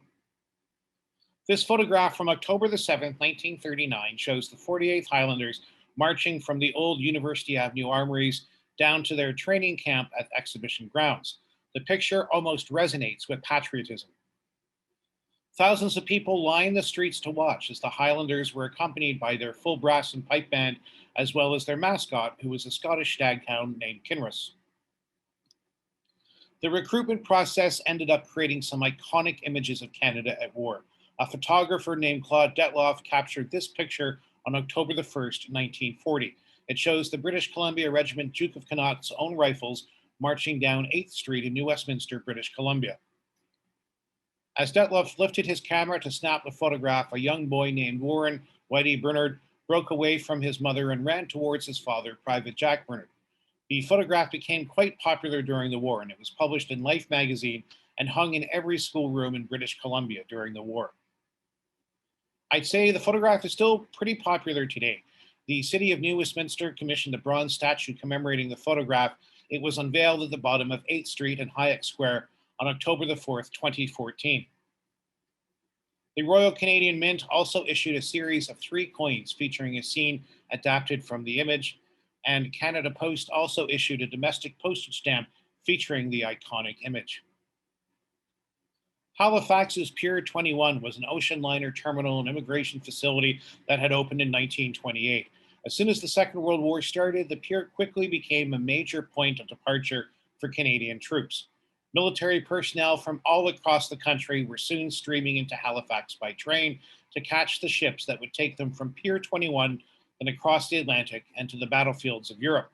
This photograph from October the 7th, 1939 shows the 48th Highlanders marching from the old University Avenue armories down to their training camp at exhibition grounds. The picture almost resonates with patriotism. Thousands of people lined the streets to watch as the Highlanders were accompanied by their full brass and pipe band, as well as their mascot, who was a Scottish staghound named Kinross. The recruitment process ended up creating some iconic images of Canada at war. A photographer named Claude Detloff captured this picture on October the 1st, 1940. It shows the British Columbia Regiment Duke of Connaught's own rifles marching down 8th Street in New Westminster, British Columbia. As Detloff lifted his camera to snap the photograph, a young boy named Warren Whitey Bernard broke away from his mother and ran towards his father, Private Jack Bernard. The photograph became quite popular during the war, and it was published in Life magazine and hung in every schoolroom in British Columbia during the war. I'd say the photograph is still pretty popular today. The city of New Westminster commissioned a bronze statue commemorating the photograph. It was unveiled at the bottom of 8th Street and Hayek Square on October the 4th, 2014. The Royal Canadian Mint also issued a series of 3 coins featuring a scene adapted from the image, and Canada Post also issued a domestic postage stamp featuring the iconic image. Halifax's Pier 21 was an ocean liner terminal and immigration facility that had opened in 1928. As soon as the Second World War started, the pier quickly became a major point of departure for Canadian troops. Military personnel from all across the country were soon streaming into Halifax by train to catch the ships that would take them from Pier 21 and across the Atlantic and to the battlefields of Europe.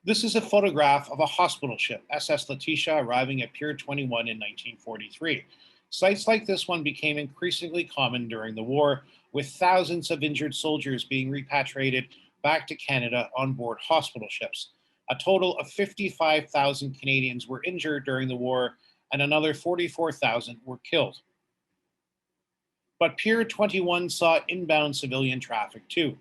This is a photograph of a hospital ship, SS Letitia, arriving at Pier 21 in 1943. Sites like this one became increasingly common during the war, with thousands of injured soldiers being repatriated back to Canada on board hospital ships. A total of 55,000 Canadians were injured during the war, and another 44,000 were killed. But Pier 21 saw inbound civilian traffic too.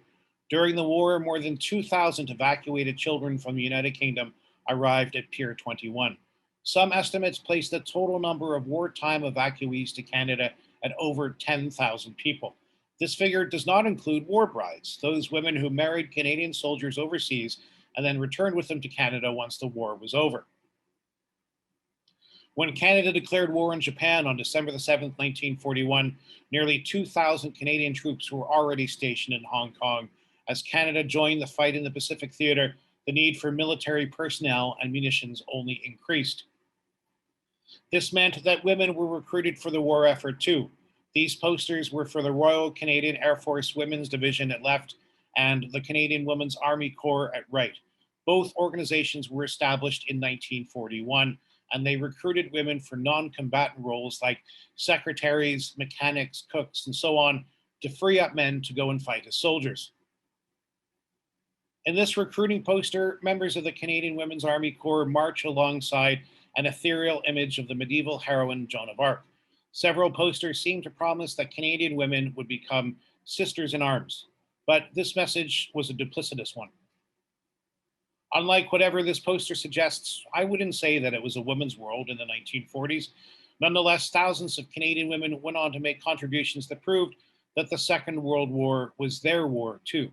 During the war, more than 2,000 evacuated children from the United Kingdom arrived at Pier 21. Some estimates place the total number of wartime evacuees to Canada at over 10,000 people. This figure does not include war brides, those women who married Canadian soldiers overseas and then returned with them to Canada once the war was over. When Canada declared war on Japan on December the 7th, 1941, nearly 2,000 Canadian troops were already stationed in Hong Kong. As Canada joined the fight in the Pacific Theater, the need for military personnel and munitions only increased. This meant that women were recruited for the war effort too. These posters were for the Royal Canadian Air Force Women's Division at left and the Canadian Women's Army Corps at right. Both organizations were established in 1941, and they recruited women for non-combatant roles like secretaries, mechanics, cooks, and so on, to free up men to go and fight as soldiers. In this recruiting poster, members of the Canadian Women's Army Corps march alongside an ethereal image of the medieval heroine Joan of Arc. Several posters seem to promise that Canadian women would become sisters in arms, but this message was a duplicitous one. Unlike whatever this poster suggests, I wouldn't say that it was a women's world in the 1940s. Nonetheless, thousands of Canadian women went on to make contributions that proved that the Second World War was their war too.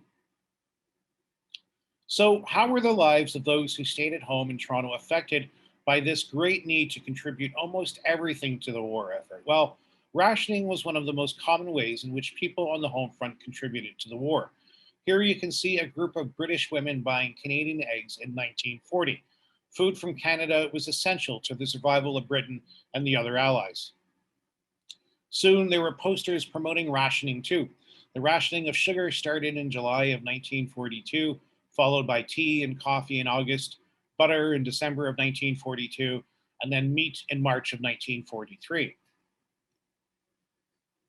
So how were the lives of those who stayed at home in Toronto affected by this great need to contribute almost everything to the war effort? Well, rationing was one of the most common ways in which people on the home front contributed to the war. Here you can see a group of British women buying Canadian eggs in 1940. Food from Canada was essential to the survival of Britain and the other allies. Soon there were posters promoting rationing too. The rationing of sugar started in July of 1942, followed by tea and coffee in August, butter in December of 1942, and then meat in March of 1943.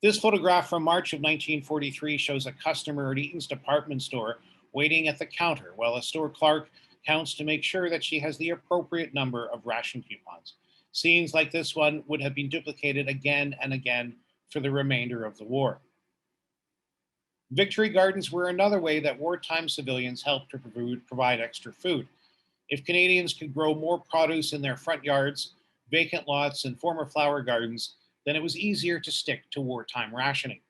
This photograph from March of 1943 shows a customer at Eaton's department store waiting at the counter while a store clerk counts to make sure that she has the appropriate number of ration coupons. Scenes like this one would have been duplicated again and again for the remainder of the war. Victory gardens were another way that wartime civilians helped to provide extra food. If Canadians could grow more produce in their front yards, vacant lots, and former flower gardens, then it was easier to stick to wartime rationing.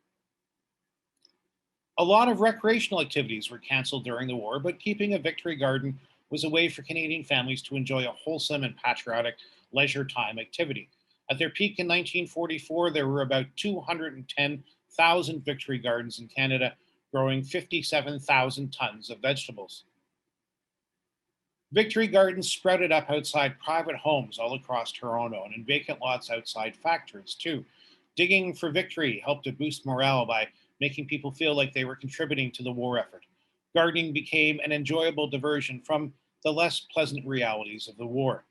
A lot of recreational activities were canceled during the war, but keeping a victory garden was a way for Canadian families to enjoy a wholesome and patriotic leisure time activity. At their peak in 1944, there were about 210,000 victory gardens in Canada, growing 57,000 tons of vegetables. Victory gardens sprouted up outside private homes all across Toronto and in vacant lots outside factories too. Digging for victory helped to boost morale by making people feel like they were contributing to the war effort. Gardening became an enjoyable diversion from the less pleasant realities of the war.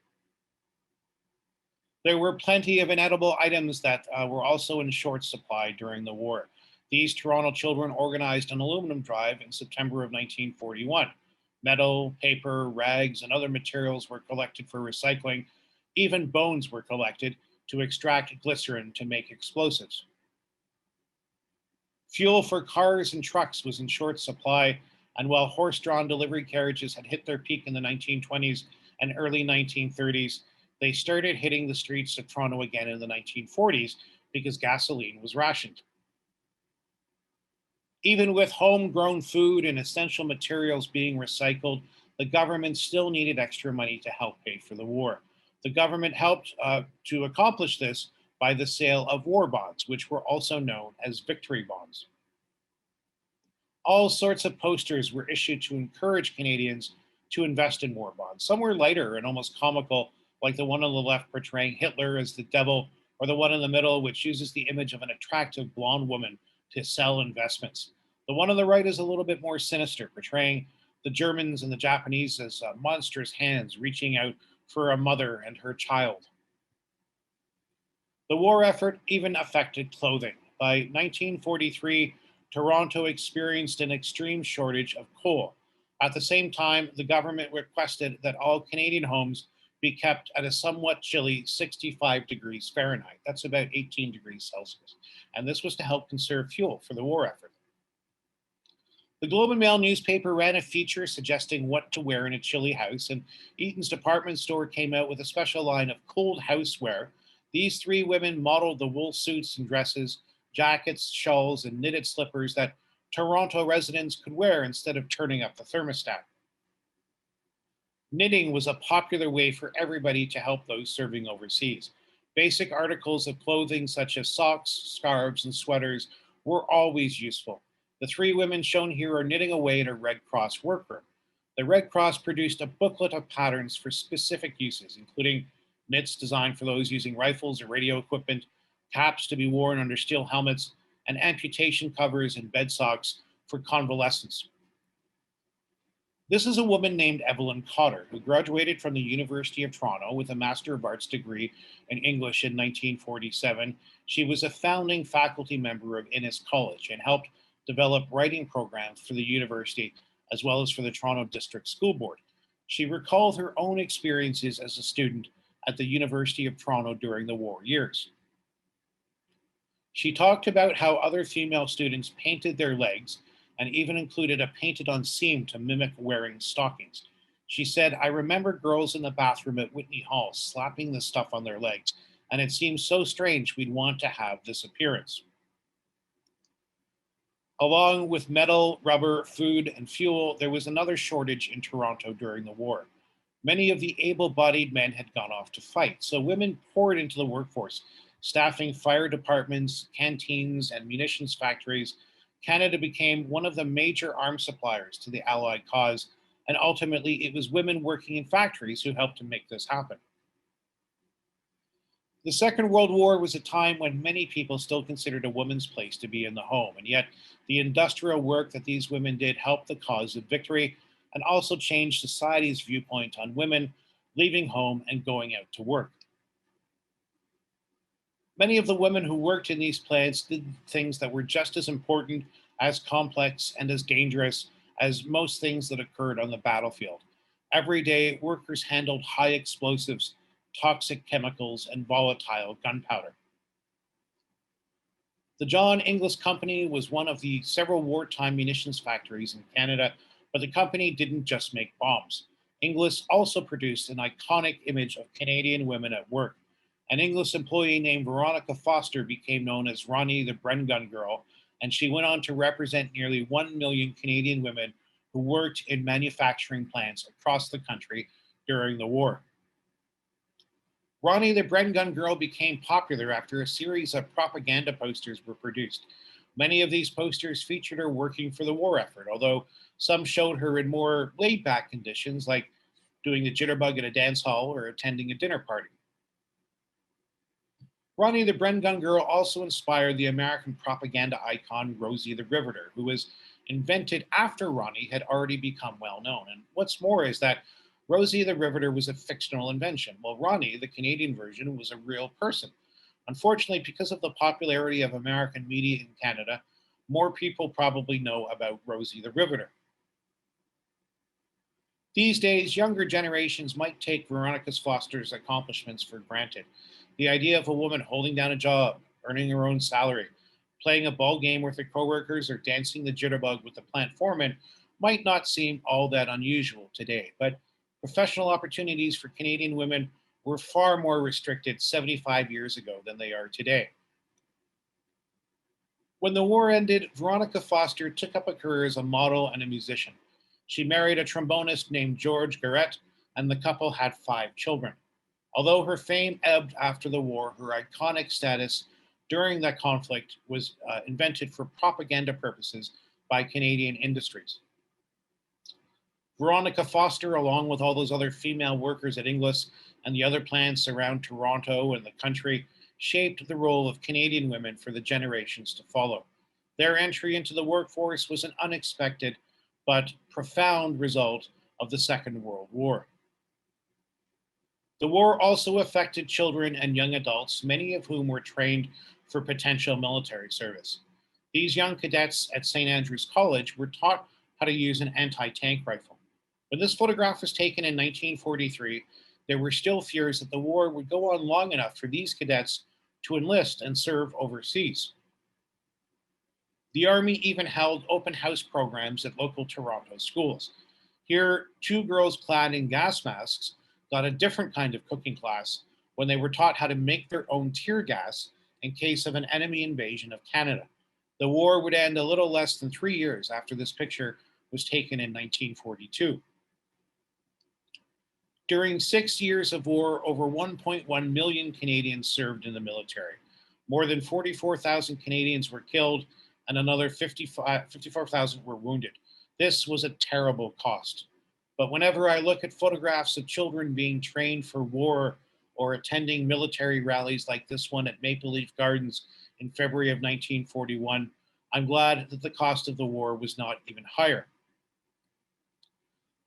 There were plenty of inedible items that were also in short supply during the war. These Toronto children organized an aluminum drive in September of 1941. Metal, paper, rags, and other materials were collected for recycling. Even bones were collected to extract glycerin to make explosives. Fuel for cars and trucks was in short supply, and while horse-drawn delivery carriages had hit their peak in the 1920s and early 1930s, they started hitting the streets of Toronto again in the 1940s because gasoline was rationed. Even with homegrown food and essential materials being recycled, the government still needed extra money to help pay for the war. The government helped to accomplish this by the sale of war bonds, which were also known as victory bonds. All sorts of posters were issued to encourage Canadians to invest in war bonds. Some were lighter and almost comical, like the one on the left portraying Hitler as the devil, or the one in the middle, which uses the image of an attractive blonde woman to sell investments. The one on the right is a little bit more sinister, portraying the Germans and the Japanese as monstrous hands reaching out for a mother and her child. The war effort even affected clothing. By 1943, Toronto experienced an extreme shortage of coal. At the same time, the government requested that all Canadian homes be kept at a somewhat chilly 65 degrees Fahrenheit. That's about 18 degrees Celsius. And this was to help conserve fuel for the war effort. The Globe and Mail newspaper ran a feature suggesting what to wear in a chilly house, and Eaton's department store came out with a special line of cold houseware. These three women modeled the wool suits and dresses, jackets, shawls, and knitted slippers that Toronto residents could wear instead of turning up the thermostat. Knitting was a popular way for everybody to help those serving overseas. Basic articles of clothing such as socks, scarves, and sweaters were always useful. The three women shown here are knitting away in a Red Cross workroom. The Red Cross produced a booklet of patterns for specific uses, including mitts designed for those using rifles or radio equipment, caps to be worn under steel helmets, and amputation covers and bed socks for convalescents. This is a woman named Evelyn Cotter, who graduated from the University of Toronto with a Master of Arts degree in English in 1947. She was a founding faculty member of Innis College and helped develop writing programs for the university as well as for the Toronto District School Board. She recalled her own experiences as a student at the University of Toronto during the war years. She talked about how other female students painted their legs and even included a painted on seam to mimic wearing stockings. She said, "I remember girls in the bathroom at Whitney Hall slapping the stuff on their legs, and it seemed so strange we'd want to have this appearance." Along with metal, rubber, food, and fuel, there was another shortage in Toronto during the war. Many of the able-bodied men had gone off to fight, so women poured into the workforce, staffing fire departments, canteens, and munitions factories. Canada became one of the major arms suppliers to the Allied cause, and ultimately it was women working in factories who helped to make this happen. The Second World War was a time when many people still considered a woman's place to be in the home, and yet the industrial work that these women did helped the cause of victory and also changed society's viewpoint on women leaving home and going out to work. Many of the women who worked in these plants did things that were just as important, as complex, and as dangerous as most things that occurred on the battlefield. Every day, workers handled high explosives, toxic chemicals, and volatile gunpowder. The John Inglis Company was one of the several wartime munitions factories in Canada, but the company didn't just make bombs. Inglis also produced an iconic image of Canadian women at work. An Inglis employee named Veronica Foster became known as Ronnie the Bren Gun Girl, and she went on to represent nearly 1 million Canadian women who worked in manufacturing plants across the country during the war. Ronnie the Bren Gun Girl became popular after a series of propaganda posters were produced. Many of these posters featured her working for the war effort, although some showed her in more laid-back conditions like doing the jitterbug at a dance hall or attending a dinner party. Ronnie the Bren Gun Girl also inspired the American propaganda icon Rosie the Riveter, who was invented after Ronnie had already become well known. And what's more is that Rosie the Riveter was a fictional invention, while Ronnie, the Canadian version, was a real person. Unfortunately, because of the popularity of American media in Canada, more people probably know about Rosie the Riveter. These days, younger generations might take Veronica Foster's accomplishments for granted. The idea of a woman holding down a job, earning her own salary, playing a ball game with her coworkers, or dancing the jitterbug with the plant foreman might not seem all that unusual today, but professional opportunities for Canadian women were far more restricted 75 years ago than they are today. When the war ended, Veronica Foster took up a career as a model and a musician. She married a trombonist named George Garrett, and the couple had 5 children. Although her fame ebbed after the war, her iconic status during that conflict was invented for propaganda purposes by Canadian industries. Veronica Foster, along with all those other female workers at Inglis and the other plants around Toronto and the country, shaped the role of Canadian women for the generations to follow. Their entry into the workforce was an unexpected but profound result of the Second World War. The war also affected children and young adults, many of whom were trained for potential military service. These young cadets at St. Andrew's College were taught how to use an anti-tank rifle. When this photograph was taken in 1943, there were still fears that the war would go on long enough for these cadets to enlist and serve overseas. The Army even held open house programs at local Toronto schools. Here, 2 girls clad in gas masks got a different kind of cooking class when they were taught how to make their own tear gas in case of an enemy invasion of Canada. The war would end a little less than 3 years after this picture was taken in 1942. During 6 years of war, over 1.1 million Canadians served in the military. More than 44,000 Canadians were killed and another 54,000 were wounded. This was a terrible cost. But whenever I look at photographs of children being trained for war or attending military rallies like this one at Maple Leaf Gardens in February of 1941, I'm glad that the cost of the war was not even higher.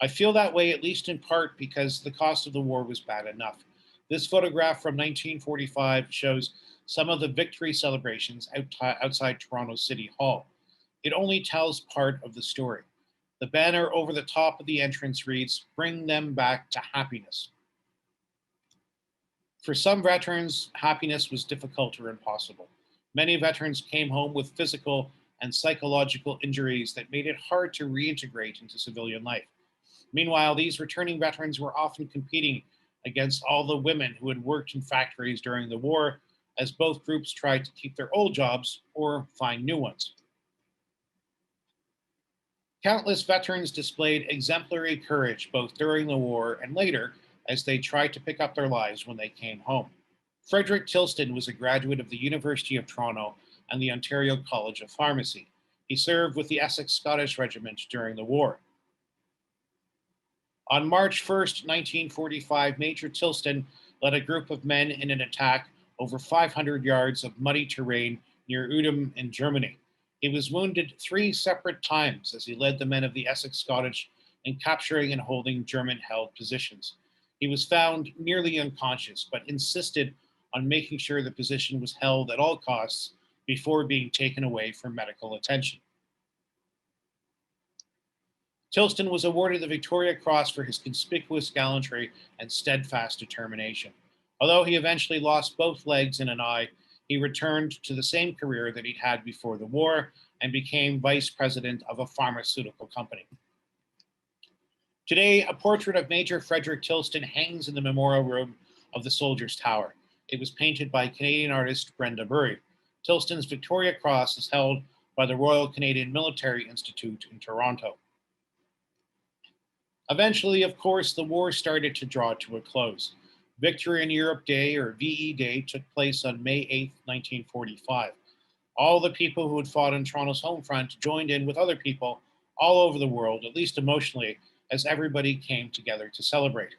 I feel that way at least in part because the cost of the war was bad enough. This photograph from 1945 shows some of the victory celebrations outside Toronto City Hall. It only tells part of the story. The banner over the top of the entrance reads, "Bring them back to happiness." For some veterans, happiness was difficult or impossible. Many veterans came home with physical and psychological injuries that made it hard to reintegrate into civilian life. Meanwhile, these returning veterans were often competing against all the women who had worked in factories during the war, as both groups tried to keep their old jobs or find new ones. Countless veterans displayed exemplary courage both during the war and later as they tried to pick up their lives when they came home. Frederick Tilston was a graduate of the University of Toronto and the Ontario College of Pharmacy. He served with the Essex Scottish Regiment during the war. On March 1st, 1945, Major Tilston led a group of men in an attack over 500 yards of muddy terrain near Udom in Germany. He was wounded 3 separate times as he led the men of the Essex Scottish in capturing and holding German-held positions. He was found nearly unconscious, but insisted on making sure the position was held at all costs before being taken away for medical attention. Tilston was awarded the Victoria Cross for his conspicuous gallantry and steadfast determination. Although he eventually lost both legs and an eye, he returned to the same career that he'd had before the war and became vice president of a pharmaceutical company. Today, a portrait of Major Frederick Tilston hangs in the memorial room of the Soldiers' Tower. It was painted by Canadian artist Brenda Burry. Tilston's Victoria Cross is held by the Royal Canadian Military Institute in Toronto. Eventually, of course, the war started to draw to a close. Victory in Europe Day, or VE Day, took place on May 8, 1945. All the people who had fought on Toronto's home front joined in with other people all over the world, at least emotionally, as everybody came together to celebrate.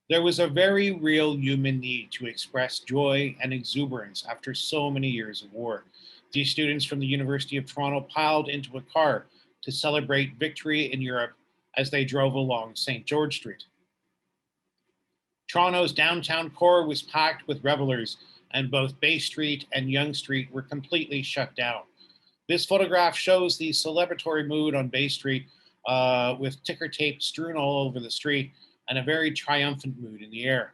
There was a very real human need to express joy and exuberance after so many years of war. These students from the University of Toronto piled into a car to celebrate victory in Europe as they drove along St. George Street. Toronto's downtown core was packed with revelers, and both Bay Street and Yonge Street were completely shut down. This photograph shows the celebratory mood on Bay Street with ticker tape strewn all over the street and a very triumphant mood in the air.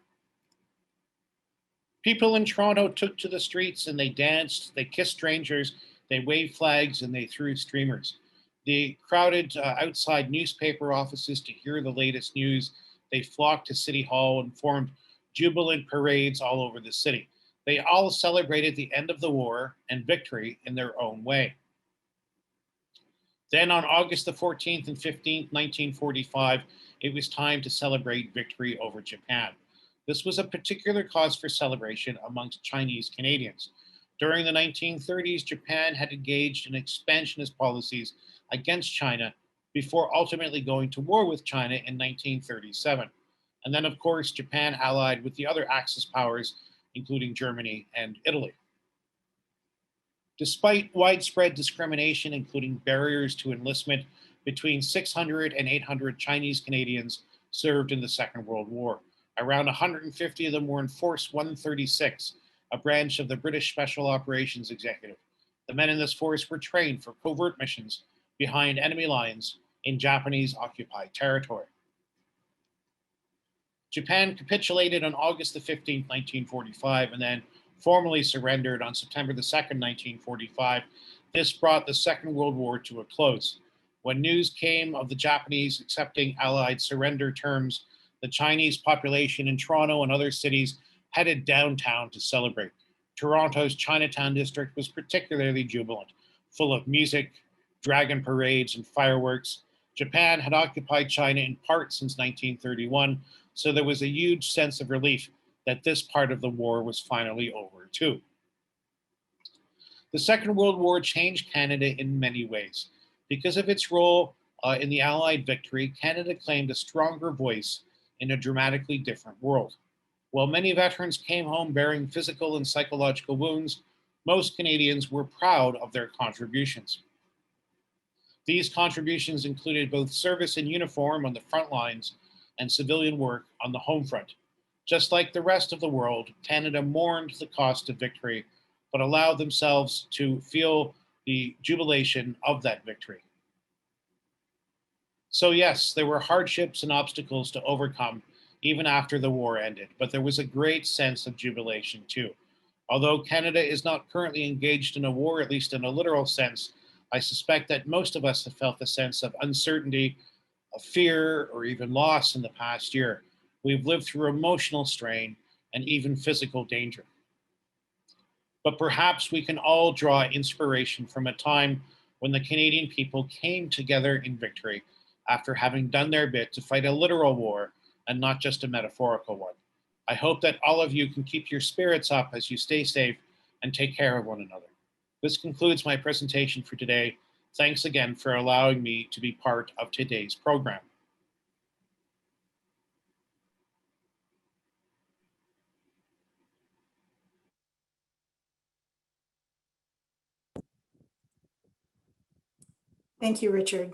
People in Toronto took to the streets and they danced, they kissed strangers, they waved flags, and they threw streamers. They crowded outside newspaper offices to hear the latest news. They flocked to City Hall and formed jubilant parades all over the city. They all celebrated the end of the war and victory in their own way. Then on August the 14th and 15th, 1945, it was time to celebrate victory over Japan. This was a particular cause for celebration amongst Chinese Canadians. During the 1930s, Japan had engaged in expansionist policies against China before ultimately going to war with China in 1937. And then, of course, Japan allied with the other Axis powers, including Germany and Italy. Despite widespread discrimination, including barriers to enlistment, between 600 and 800 Chinese Canadians served in the Second World War. Around 150 of them were in Force 136, a branch of the British Special Operations Executive. The men in this force were trained for covert missions behind enemy lines in Japanese-occupied territory. Japan capitulated on August the 15th, 1945, and then formally surrendered on September the 2nd, 1945. This brought the Second World War to a close. When news came of the Japanese accepting Allied surrender terms, the Chinese population in Toronto and other cities headed downtown to celebrate. Toronto's Chinatown district was particularly jubilant, full of music, dragon parades, and fireworks. Japan had occupied China in part since 1931, so there was a huge sense of relief that this part of the war was finally over too. The Second World War changed Canada in many ways. Because of its role in the Allied victory, Canada claimed a stronger voice in a dramatically different world. While many veterans came home bearing physical and psychological wounds, most Canadians were proud of their contributions. These contributions included both service in uniform on the front lines and civilian work on the home front. Just like the rest of the world, Canada mourned the cost of victory, but allowed themselves to feel the jubilation of that victory. So yes, there were hardships and obstacles to overcome even after the war ended, but there was a great sense of jubilation too. Although Canada is not currently engaged in a war, at least in a literal sense, I suspect that most of us have felt a sense of uncertainty, of fear, or even loss in the past year. We've lived through emotional strain and even physical danger. But perhaps we can all draw inspiration from a time when the Canadian people came together in victory after having done their bit to fight a literal war and not just a metaphorical one. I hope that all of you can keep your spirits up as you stay safe and take care of one another. This concludes my presentation for today. Thanks again for allowing me to be part of today's program. Thank you, Richard.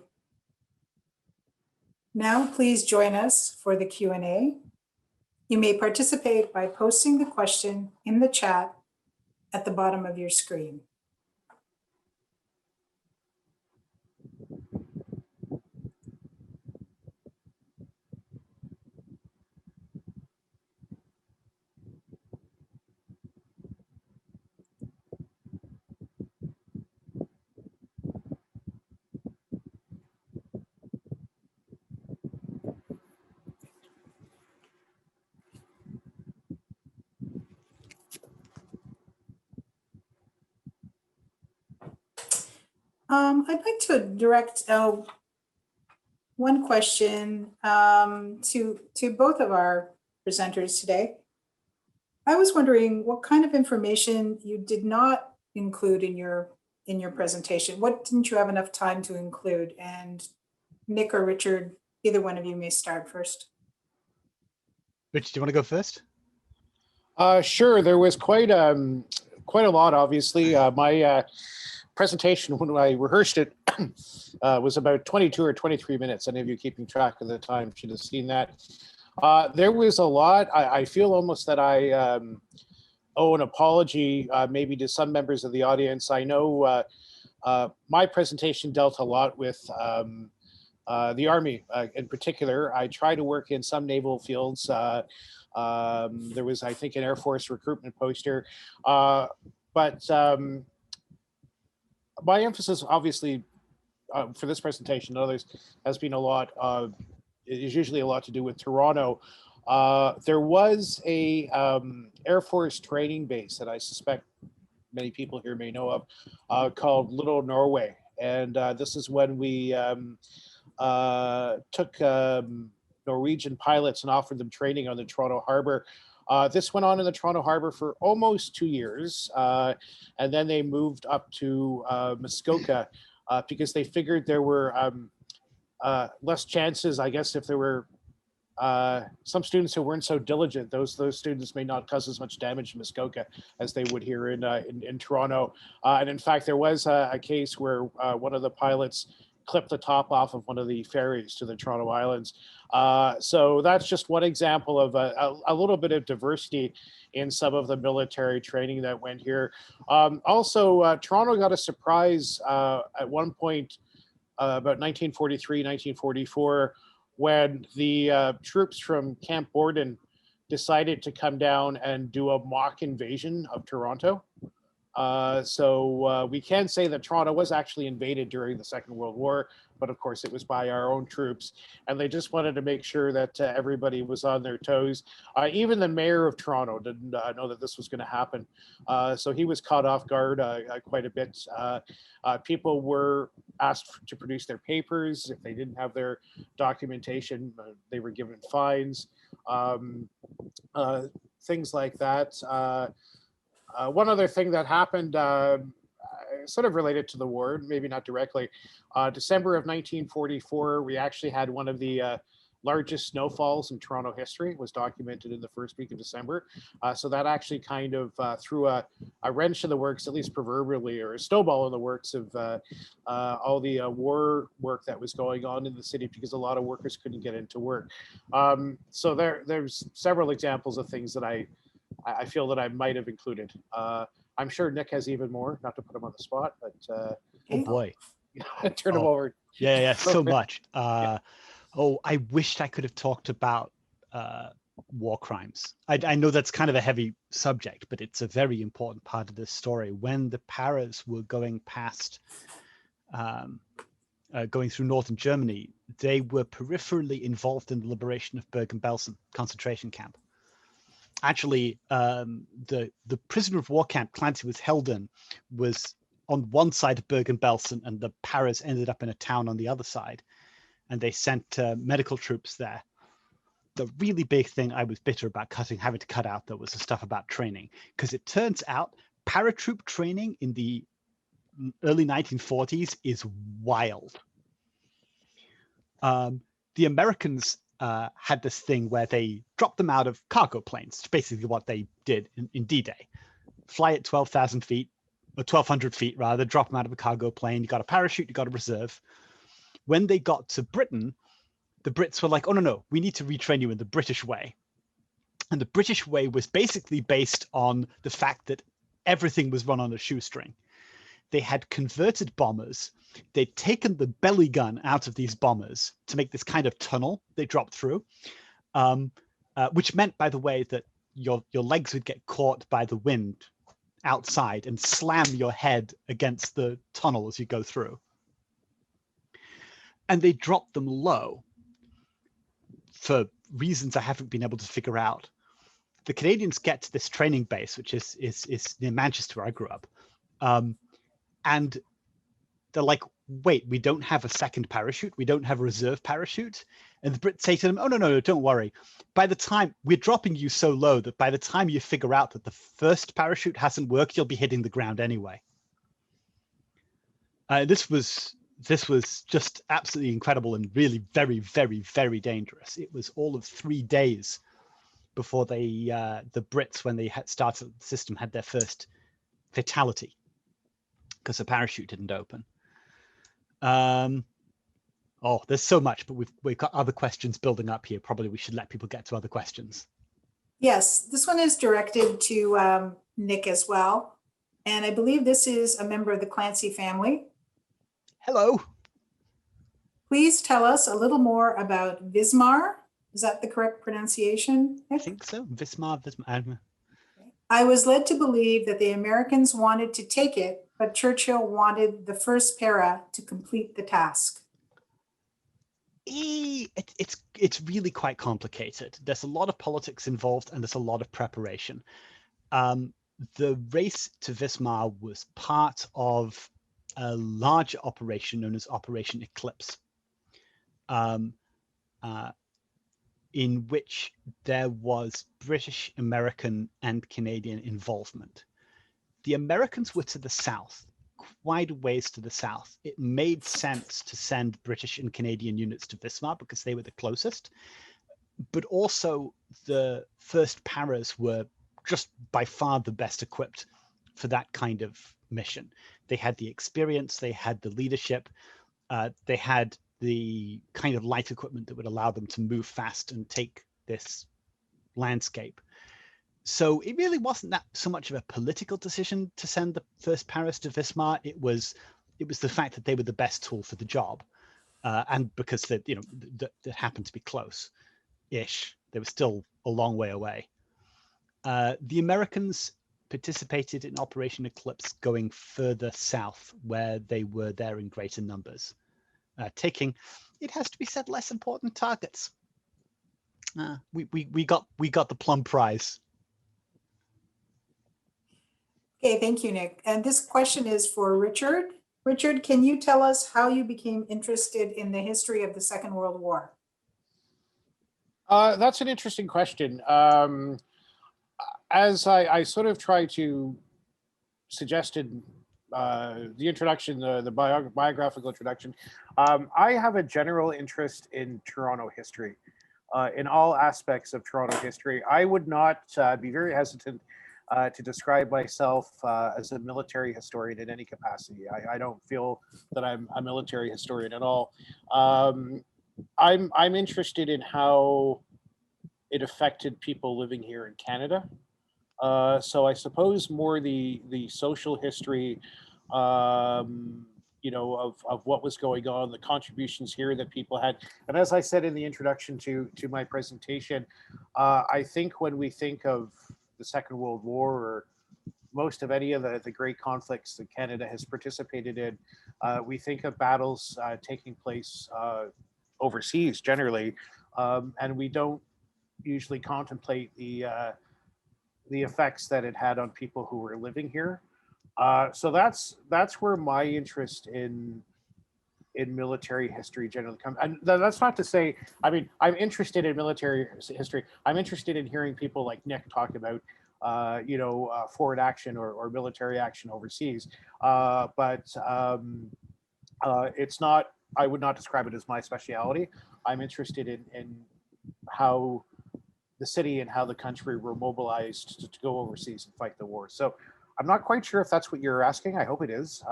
Now, please join us for the Q&A. You may participate by posting the question in the chat at the bottom of your screen. I'd like to direct one question to both of our presenters today. I was wondering what kind of information you did not include in your presentation. What didn't you have enough time to include? And Nick or Richard, either one of you may start first. Rich, do you want to go first? Sure, there was quite a lot, obviously. My presentation, when I rehearsed it, was about 22 or 23 minutes. Any of you keeping track of the time should have seen that. There was a lot. I feel almost that I owe an apology maybe to some members of the audience. I know my presentation dealt a lot with the Army in particular. I try to work in some naval fields. There was, I think, an Air Force recruitment poster. But my emphasis, obviously, for this presentation and others, has been a lot, is usually a lot to do with Toronto. There was a Air Force training base that I suspect many people here may know of, called Little Norway. And this is when we took Norwegian pilots and offered them training on the Toronto Harbor. This went on in the Toronto Harbor for almost 2 years. And then they moved up to Muskoka because they figured there were less chances, I guess, if there were some students who weren't so diligent. Those students may not cause as much damage in Muskoka as they would here in Toronto. And in fact, there was a case where one of the pilots clipped the top off of one of the ferries to the Toronto Islands. So that's just one example of a little bit of diversity in some of the military training that went here. Also, Toronto got a surprise at one point about 1943, 1944, when the troops from Camp Borden decided to come down and do a mock invasion of Toronto. So we can say that Toronto was actually invaded during the Second World War, but of course it was by our own troops, and they just wanted to make sure that everybody was on their toes. Even the mayor of Toronto didn't know that this was going to happen, so he was caught off guard quite a bit. People were asked to produce their papers. If they didn't have their documentation, they were given fines, things like that. One other thing that happened, sort of related to the war, maybe not directly, December of 1944, we actually had one of the largest snowfalls in Toronto history. It was documented in the first week of December. So that actually kind of threw a wrench in the works, at least proverbially, or a snowball in the works of all the war work that was going on in the city, because a lot of workers couldn't get into work. So there's several examples of things that I feel that I might have included. I'm sure Nick has even more, not to put him on the spot, but Oh boy. turn him over. Yeah, so Okay. much. Oh, I wished I could have talked about war crimes. I know that's kind of a heavy subject, but it's a very important part of this story. When the paras were going past, going through northern Germany, they were peripherally involved in the liberation of Bergen-Belsen concentration camp. Actually, the prisoner of war camp Clancy was held in was on one side of Bergen-Belsen, and the paras ended up in a town on the other side, and they sent medical troops there. The really big thing I was bitter about having to cut out, though, was the stuff about training, because it turns out paratroop training in the early 1940s is wild. The Americans had this thing where they dropped them out of cargo planes. It's basically what they did in D-Day. Fly at 12,000 feet, or 1,200 feet rather, drop them out of a cargo plane. You got a parachute, you got a reserve. When they got to Britain, the Brits were like, oh, no, we need to retrain you in the British way. And the British way was basically based on the fact that everything was run on a shoestring. They had converted bombers. They'd taken the belly gun out of these bombers to make this kind of tunnel they dropped through, which meant, by the way, that your legs would get caught by the wind outside and slam your head against the tunnel as you go through. And they dropped them low for reasons I haven't been able to figure out. The Canadians get to this training base, which is near Manchester, where I grew up. And they're like, wait, we don't have a second parachute. We don't have a reserve parachute. And the Brits say to them, oh, no, don't worry. By the time we're dropping you so low that by the time you figure out that the first parachute hasn't worked, you'll be hitting the ground anyway. This was just absolutely incredible and really very, very, very dangerous. It was all of 3 days before the Brits, when they had started the system, had their first fatality, because the parachute didn't open. Oh, there's so much, but we've got other questions building up here. Probably we should let people get to other questions. Yes, this one is directed to Nick as well. And I believe this is a member of the Clancy family. Hello. Please tell us a little more about Wismar. Is that the correct pronunciation, Nick? I think so. Wismar. I was led to believe that the Americans wanted to take it, but Churchill wanted the first para to complete the task. It's really quite complicated. There's a lot of politics involved, and there's a lot of preparation. The race to Wismar was part of a larger operation known as Operation Eclipse, in which there was British, American, and Canadian involvement. The Americans were to the south, quite a ways to the south. It made sense to send British and Canadian units to Wismar because they were the closest. But also the first paras were just by far the best equipped for that kind of mission. They had the experience, they had the leadership, they had the kind of light equipment that would allow them to move fast and take this landscape. So it really wasn't that so much of a political decision to send the first paras to Wismar. It was the fact that they were the best tool for the job, and because that that happened to be close-ish. They were still a long way away. The Americans participated in Operation Eclipse going further south, where they were there in greater numbers, taking, it has to be said, less important targets. We got the plum prize. Okay, thank you, Nick. And this question is for Richard. Richard, can you tell us how you became interested in the history of the Second World War? That's an interesting question. As I sort of try to suggested the introduction, the biographical introduction, I have a general interest in Toronto history, in all aspects of Toronto history. I would not be very hesitant to describe myself as a military historian in any capacity. I don't feel that I'm a military historian at all. I'm interested in how it affected people living here in Canada. So I suppose more the social history, you know, of what was going on, the contributions here that people had. And as I said in the introduction to my presentation, I think when we think of the Second World War, or most of any of the great conflicts that Canada has participated in, we think of battles taking place overseas generally, and we don't usually contemplate the effects that it had on people who were living here. So that's where my interest in military history generally comes. And that's not to say, I mean, I'm interested in military history. I'm interested in hearing people like Nick talk about, you know, foreign action or military action overseas. But it's not, I would not describe it as my specialty. I'm interested in how the city and how the country were mobilized to go overseas and fight the war. So I'm not quite sure if that's what you're asking. I hope it is.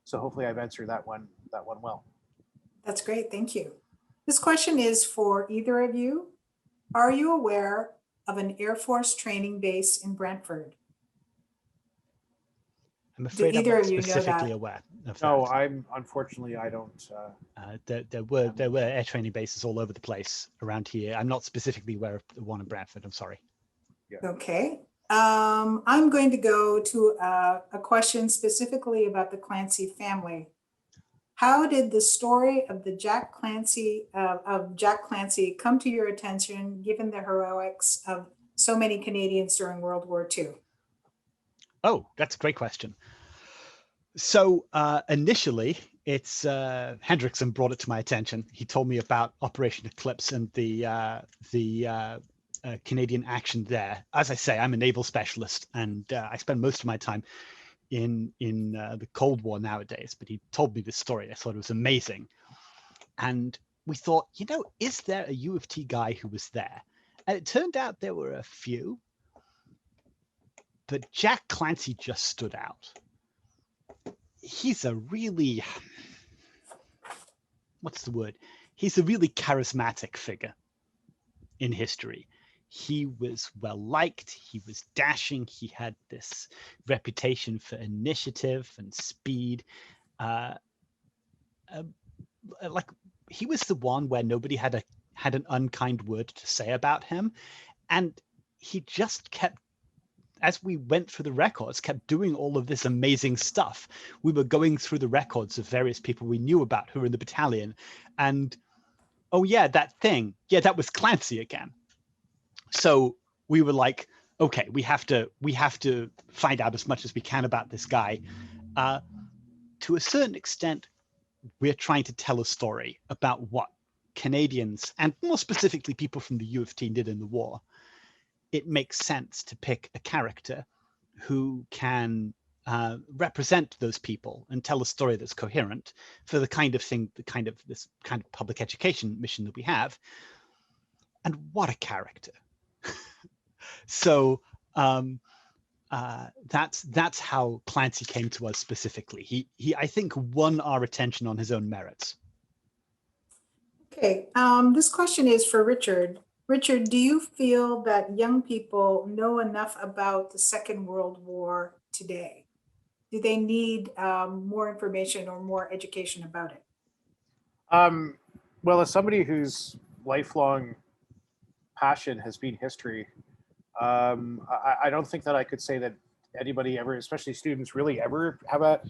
So hopefully I've answered that one well. That's great, thank you. This question is for either of you. Are you aware of an Air Force training base in Brantford? I'm afraid I'm either not of you know specifically that? aware of No, that. unfortunately I don't. There were air training bases all over the place around here. I'm not specifically aware of the one in Bradford. I'm sorry. Okay. I'm going to go to a question specifically about the Clancy family. How did the story of the Jack Clancy come to your attention, given the heroics of so many Canadians during World War II? Oh, that's a great question. So initially, it's Hendrickson brought it to my attention. He told me about Operation Eclipse and the Canadian action there. As I say, I'm a naval specialist, and I spend most of my time in the Cold War nowadays. But he told me this story. I thought it was amazing, and we thought, you know, is there a U of T guy who was there? And it turned out there were a few, but Jack Clancy just stood out. He's a really, what's the word? He's a really charismatic figure in history. He was well liked, he was dashing, he had this reputation for initiative and speed. Like, he was the one where nobody had an unkind word to say about him. And he just kept, as we went through the records, kept doing all of this amazing stuff. We were going through the records of various people we knew about who were in the battalion, and oh yeah, that thing, yeah, that was Clancy again. So we were like, okay, we have to find out as much as we can about this guy. To a certain extent, we're trying to tell a story about what Canadians, and more specifically people from the U of T, did in the war. It makes sense to pick a character who can represent those people and tell a story that's coherent for the kind of thing, this kind of public education mission that we have. And what a character! So that's how Clancy came to us specifically. He I think won our attention on his own merits. Okay, this question is for Richard. Richard, do you feel that young people know enough about the Second World War today? Do they need more information or more education about it? Well, as somebody whose lifelong passion has been history, I don't think that I could say that anybody ever, especially students, really ever have a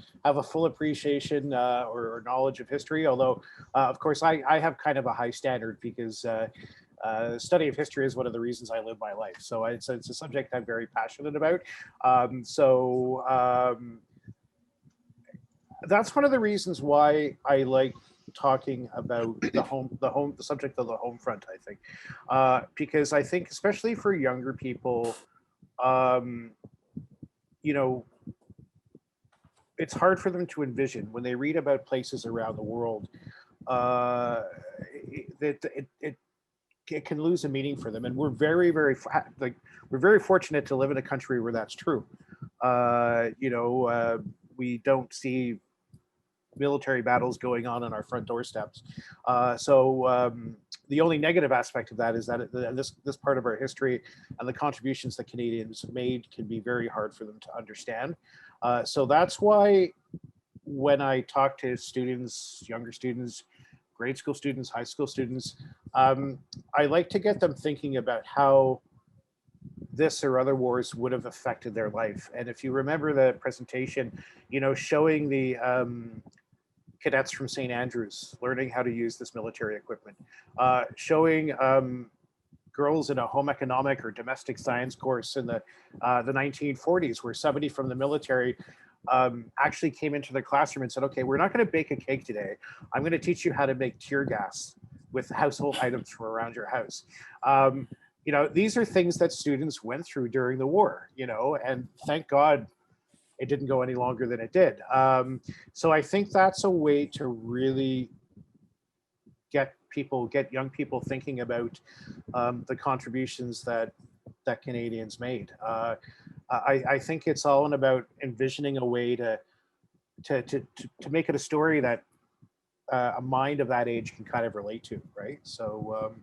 full appreciation or knowledge of history. Although, of course, I have kind of a high standard because study of history is one of the reasons I live my life. So it's a subject I'm very passionate about. That's one of the reasons why I like talking about the subject of the home front, I think, because I think especially for younger people, you know, it's hard for them to envision when they read about places around the world that it can lose a meaning for them. And we're very fortunate to live in a country where that's true. We don't see military battles going on our front doorsteps. The only negative aspect of that is that this part of our history and the contributions that Canadians have made can be very hard for them to understand. So that's why when I talk to students, younger students, grade school students, high school students, I like to get them thinking about how this or other wars would have affected their life. And if you remember the presentation, showing the cadets from St. Andrews learning how to use this military equipment, showing girls in a home economic or domestic science course in the 1940s, where somebody from the military actually came into the classroom and said, okay, we're not going to bake a cake today. I'm going to teach you how to make tear gas with household items from around your house. These are things that students went through during the war, and thank God it didn't go any longer than it did. So I think that's a way to really get young people thinking about the contributions that Canadians made. I think it's all about envisioning a way to make it a story that a mind of that age can kind of relate to, right? So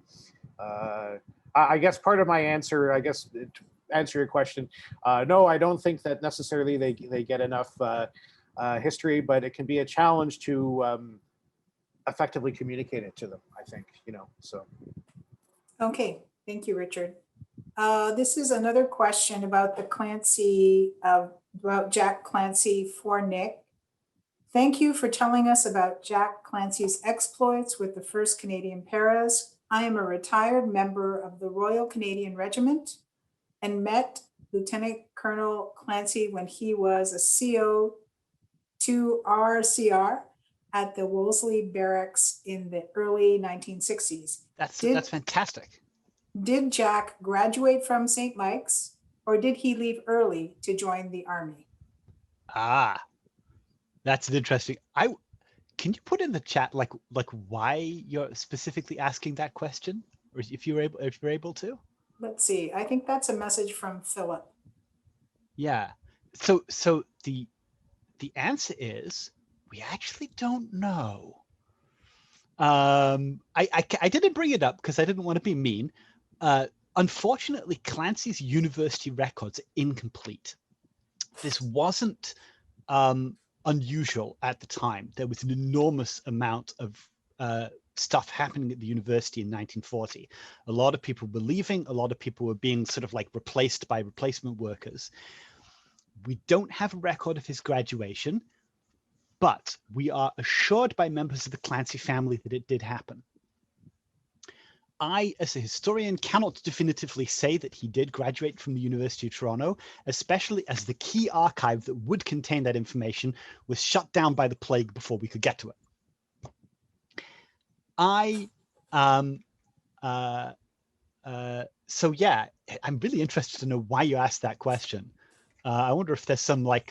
I guess part of my answer, to answer your question, no, I don't think that necessarily they get enough history, but it can be a challenge to effectively communicate it to them, I think, so. Okay, thank you, Richard. This is another question about about Jack Clancy for Nick. Thank you for telling us about Jack Clancy's exploits with the 1st Canadian Paras. I am a retired member of the Royal Canadian Regiment and met Lieutenant Colonel Clancy when he was a CO to RCR at the Wolseley Barracks in the early 1960s. That's fantastic. Did Jack graduate from St. Mike's, or did he leave early to join the Army? Ah, that's an interesting. Can you put in the chat like why you're specifically asking that question, or if you're able to? Let's see. I think that's a message from Philip. Yeah. So the answer is we actually don't know. I didn't bring it up because I didn't want to be mean. Unfortunately, Clancy's university records are incomplete. This wasn't unusual at the time. There was an enormous amount of stuff happening at the university in 1940. A lot of people were leaving. A lot of people were being sort of like replaced by replacement workers. We don't have a record of his graduation, but we are assured by members of the Clancy family that it did happen. I, as a historian, cannot definitively say that he did graduate from the University of Toronto, especially as the key archive that would contain that information was shut down by the plague before we could get to it. So yeah, I'm really interested to know why you asked that question. I wonder if there's some I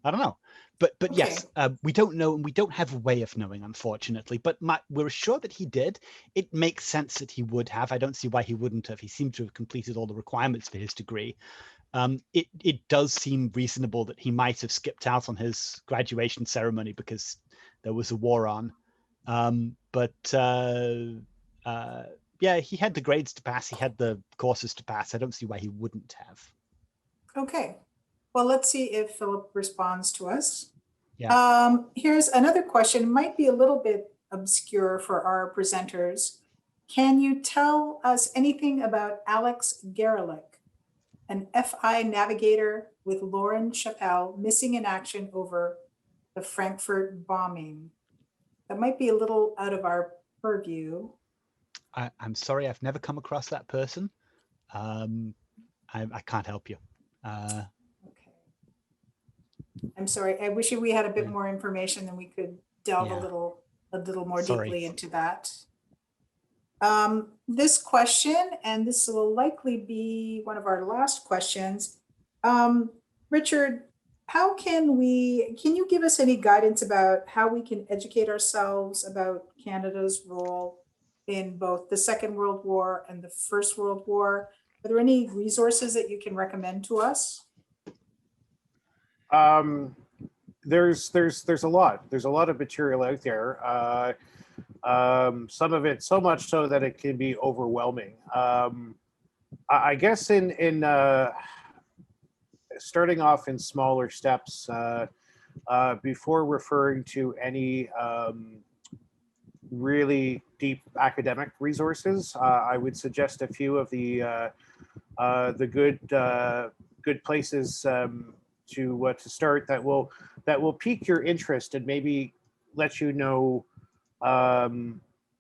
don't know. But okay. Yes, we don't know, and we don't have a way of knowing, unfortunately. But we're sure that he did. It makes sense that he would have. I don't see why he wouldn't have. He seemed to have completed all the requirements for his degree. It does seem reasonable that he might have skipped out on his graduation ceremony because there was a war on. Yeah, he had the grades to pass. He had the courses to pass. I don't see why he wouldn't have. Okay. Well, let's see if Philip responds to us. Yeah. Here's another question, might be a little bit obscure for our presenters. Can you tell us anything about Alex Garelick, an FI navigator with Lauren Chappelle missing in action over the Frankfurt bombing. That might be a little out of our purview. I'm sorry, I've never come across that person. I can't help you. Okay. I'm sorry. I wish we had a bit more information, and we could delve Yeah. a little more Sorry. deeply into that. This question, and this will likely be one of our last questions. Richard, can you give us any guidance about how we can educate ourselves about Canada's role in both the Second World War and the First World War? Are there any resources that you can recommend to us? There's a lot. There's a lot of material out there. Some of it so much so that it can be overwhelming. I guess in starting off in smaller steps before referring to any really deep academic resources, I would suggest a few of the good places to start that will pique your interest and maybe let you know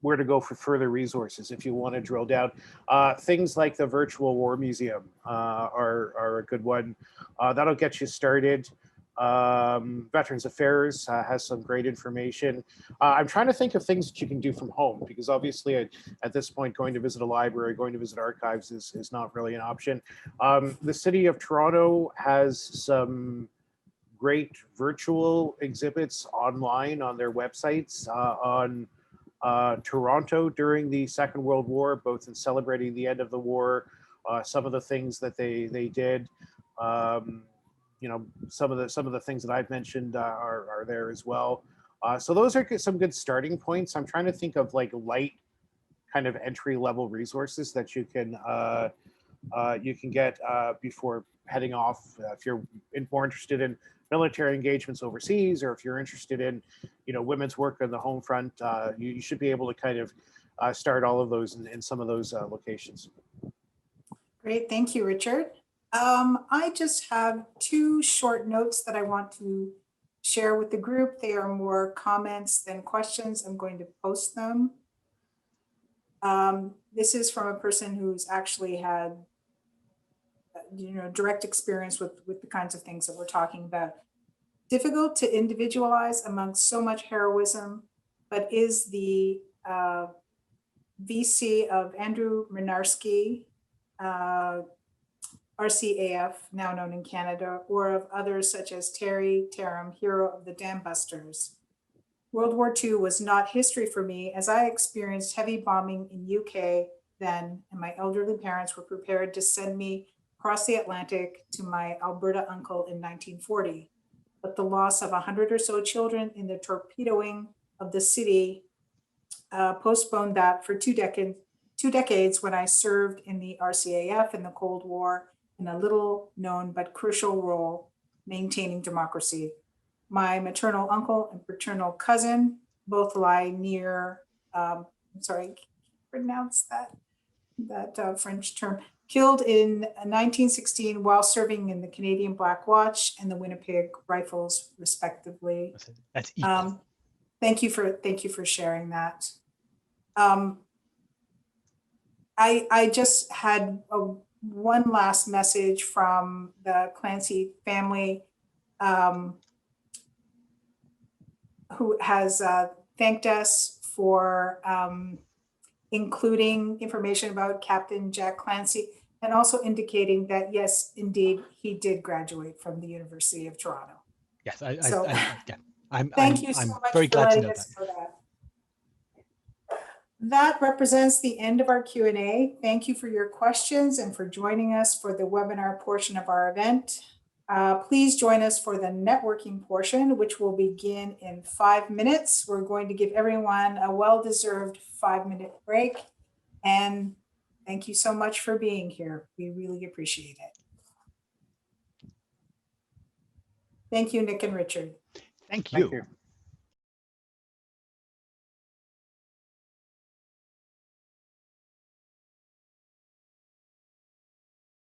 where to go for further resources if you want to drill down. Things like the Virtual War Museum are a good one. That'll get you started. Veterans Affairs has some great information. I'm trying to think of things that you can do from home, because obviously at this point, going to visit a library, going to visit archives is not really an option. The City of Toronto has some great virtual exhibits online on their websites on Toronto during the Second World War, both in celebrating the end of the war, some of the things that they did. You know, some of the things that I've mentioned are there as well. So those are some good starting points. I'm trying to think of like light kind of entry level resources that you can get before heading off. If you're more interested in military engagements overseas, or if you're interested in, you know, women's work on the home front, you should be able to kind of start all of those in some of those locations. Great, thank you, Richard. I just have two short notes that I want to share with the group. They are more comments than questions. I'm going to post them. This is from a person who's actually had direct experience with the kinds of things that we're talking about. Difficult to individualize amongst so much heroism, but is the VC of Andrew Mynarski, RCAF, now known in Canada, or of others such as Terry Taram, hero of the Dam Busters. World War II was not history for me, as I experienced heavy bombing in UK then, and my elderly parents were prepared to send me across the Atlantic to my Alberta uncle in 1940. But the loss of 100 or so children in the torpedoing of the city postponed that for 2 decades when I served in the RCAF in the Cold War in a little known but crucial role, maintaining democracy. My maternal uncle and paternal cousin both lie near, I'm sorry, I can't pronounce that French term, killed in 1916 while serving in the Canadian Black Watch and the Winnipeg Rifles, respectively. That's equal. Thank you for sharing that. I just had one last message from the Clancy family, who has thanked us for including information about Captain Jack Clancy, and also indicating that, yes, indeed, he did graduate from the University of Toronto. Yes, thank you so much very for glad to letting know us that. know that. That represents the end of our Q&A. Thank you for your questions and for joining us for the webinar portion of our event. Please join us for the networking portion, which will begin in 5 minutes. We're going to give everyone a well-deserved 5-minute break. And thank you so much for being here. We really appreciate it. Thank you, Nick and Richard. Thank you. Thank you.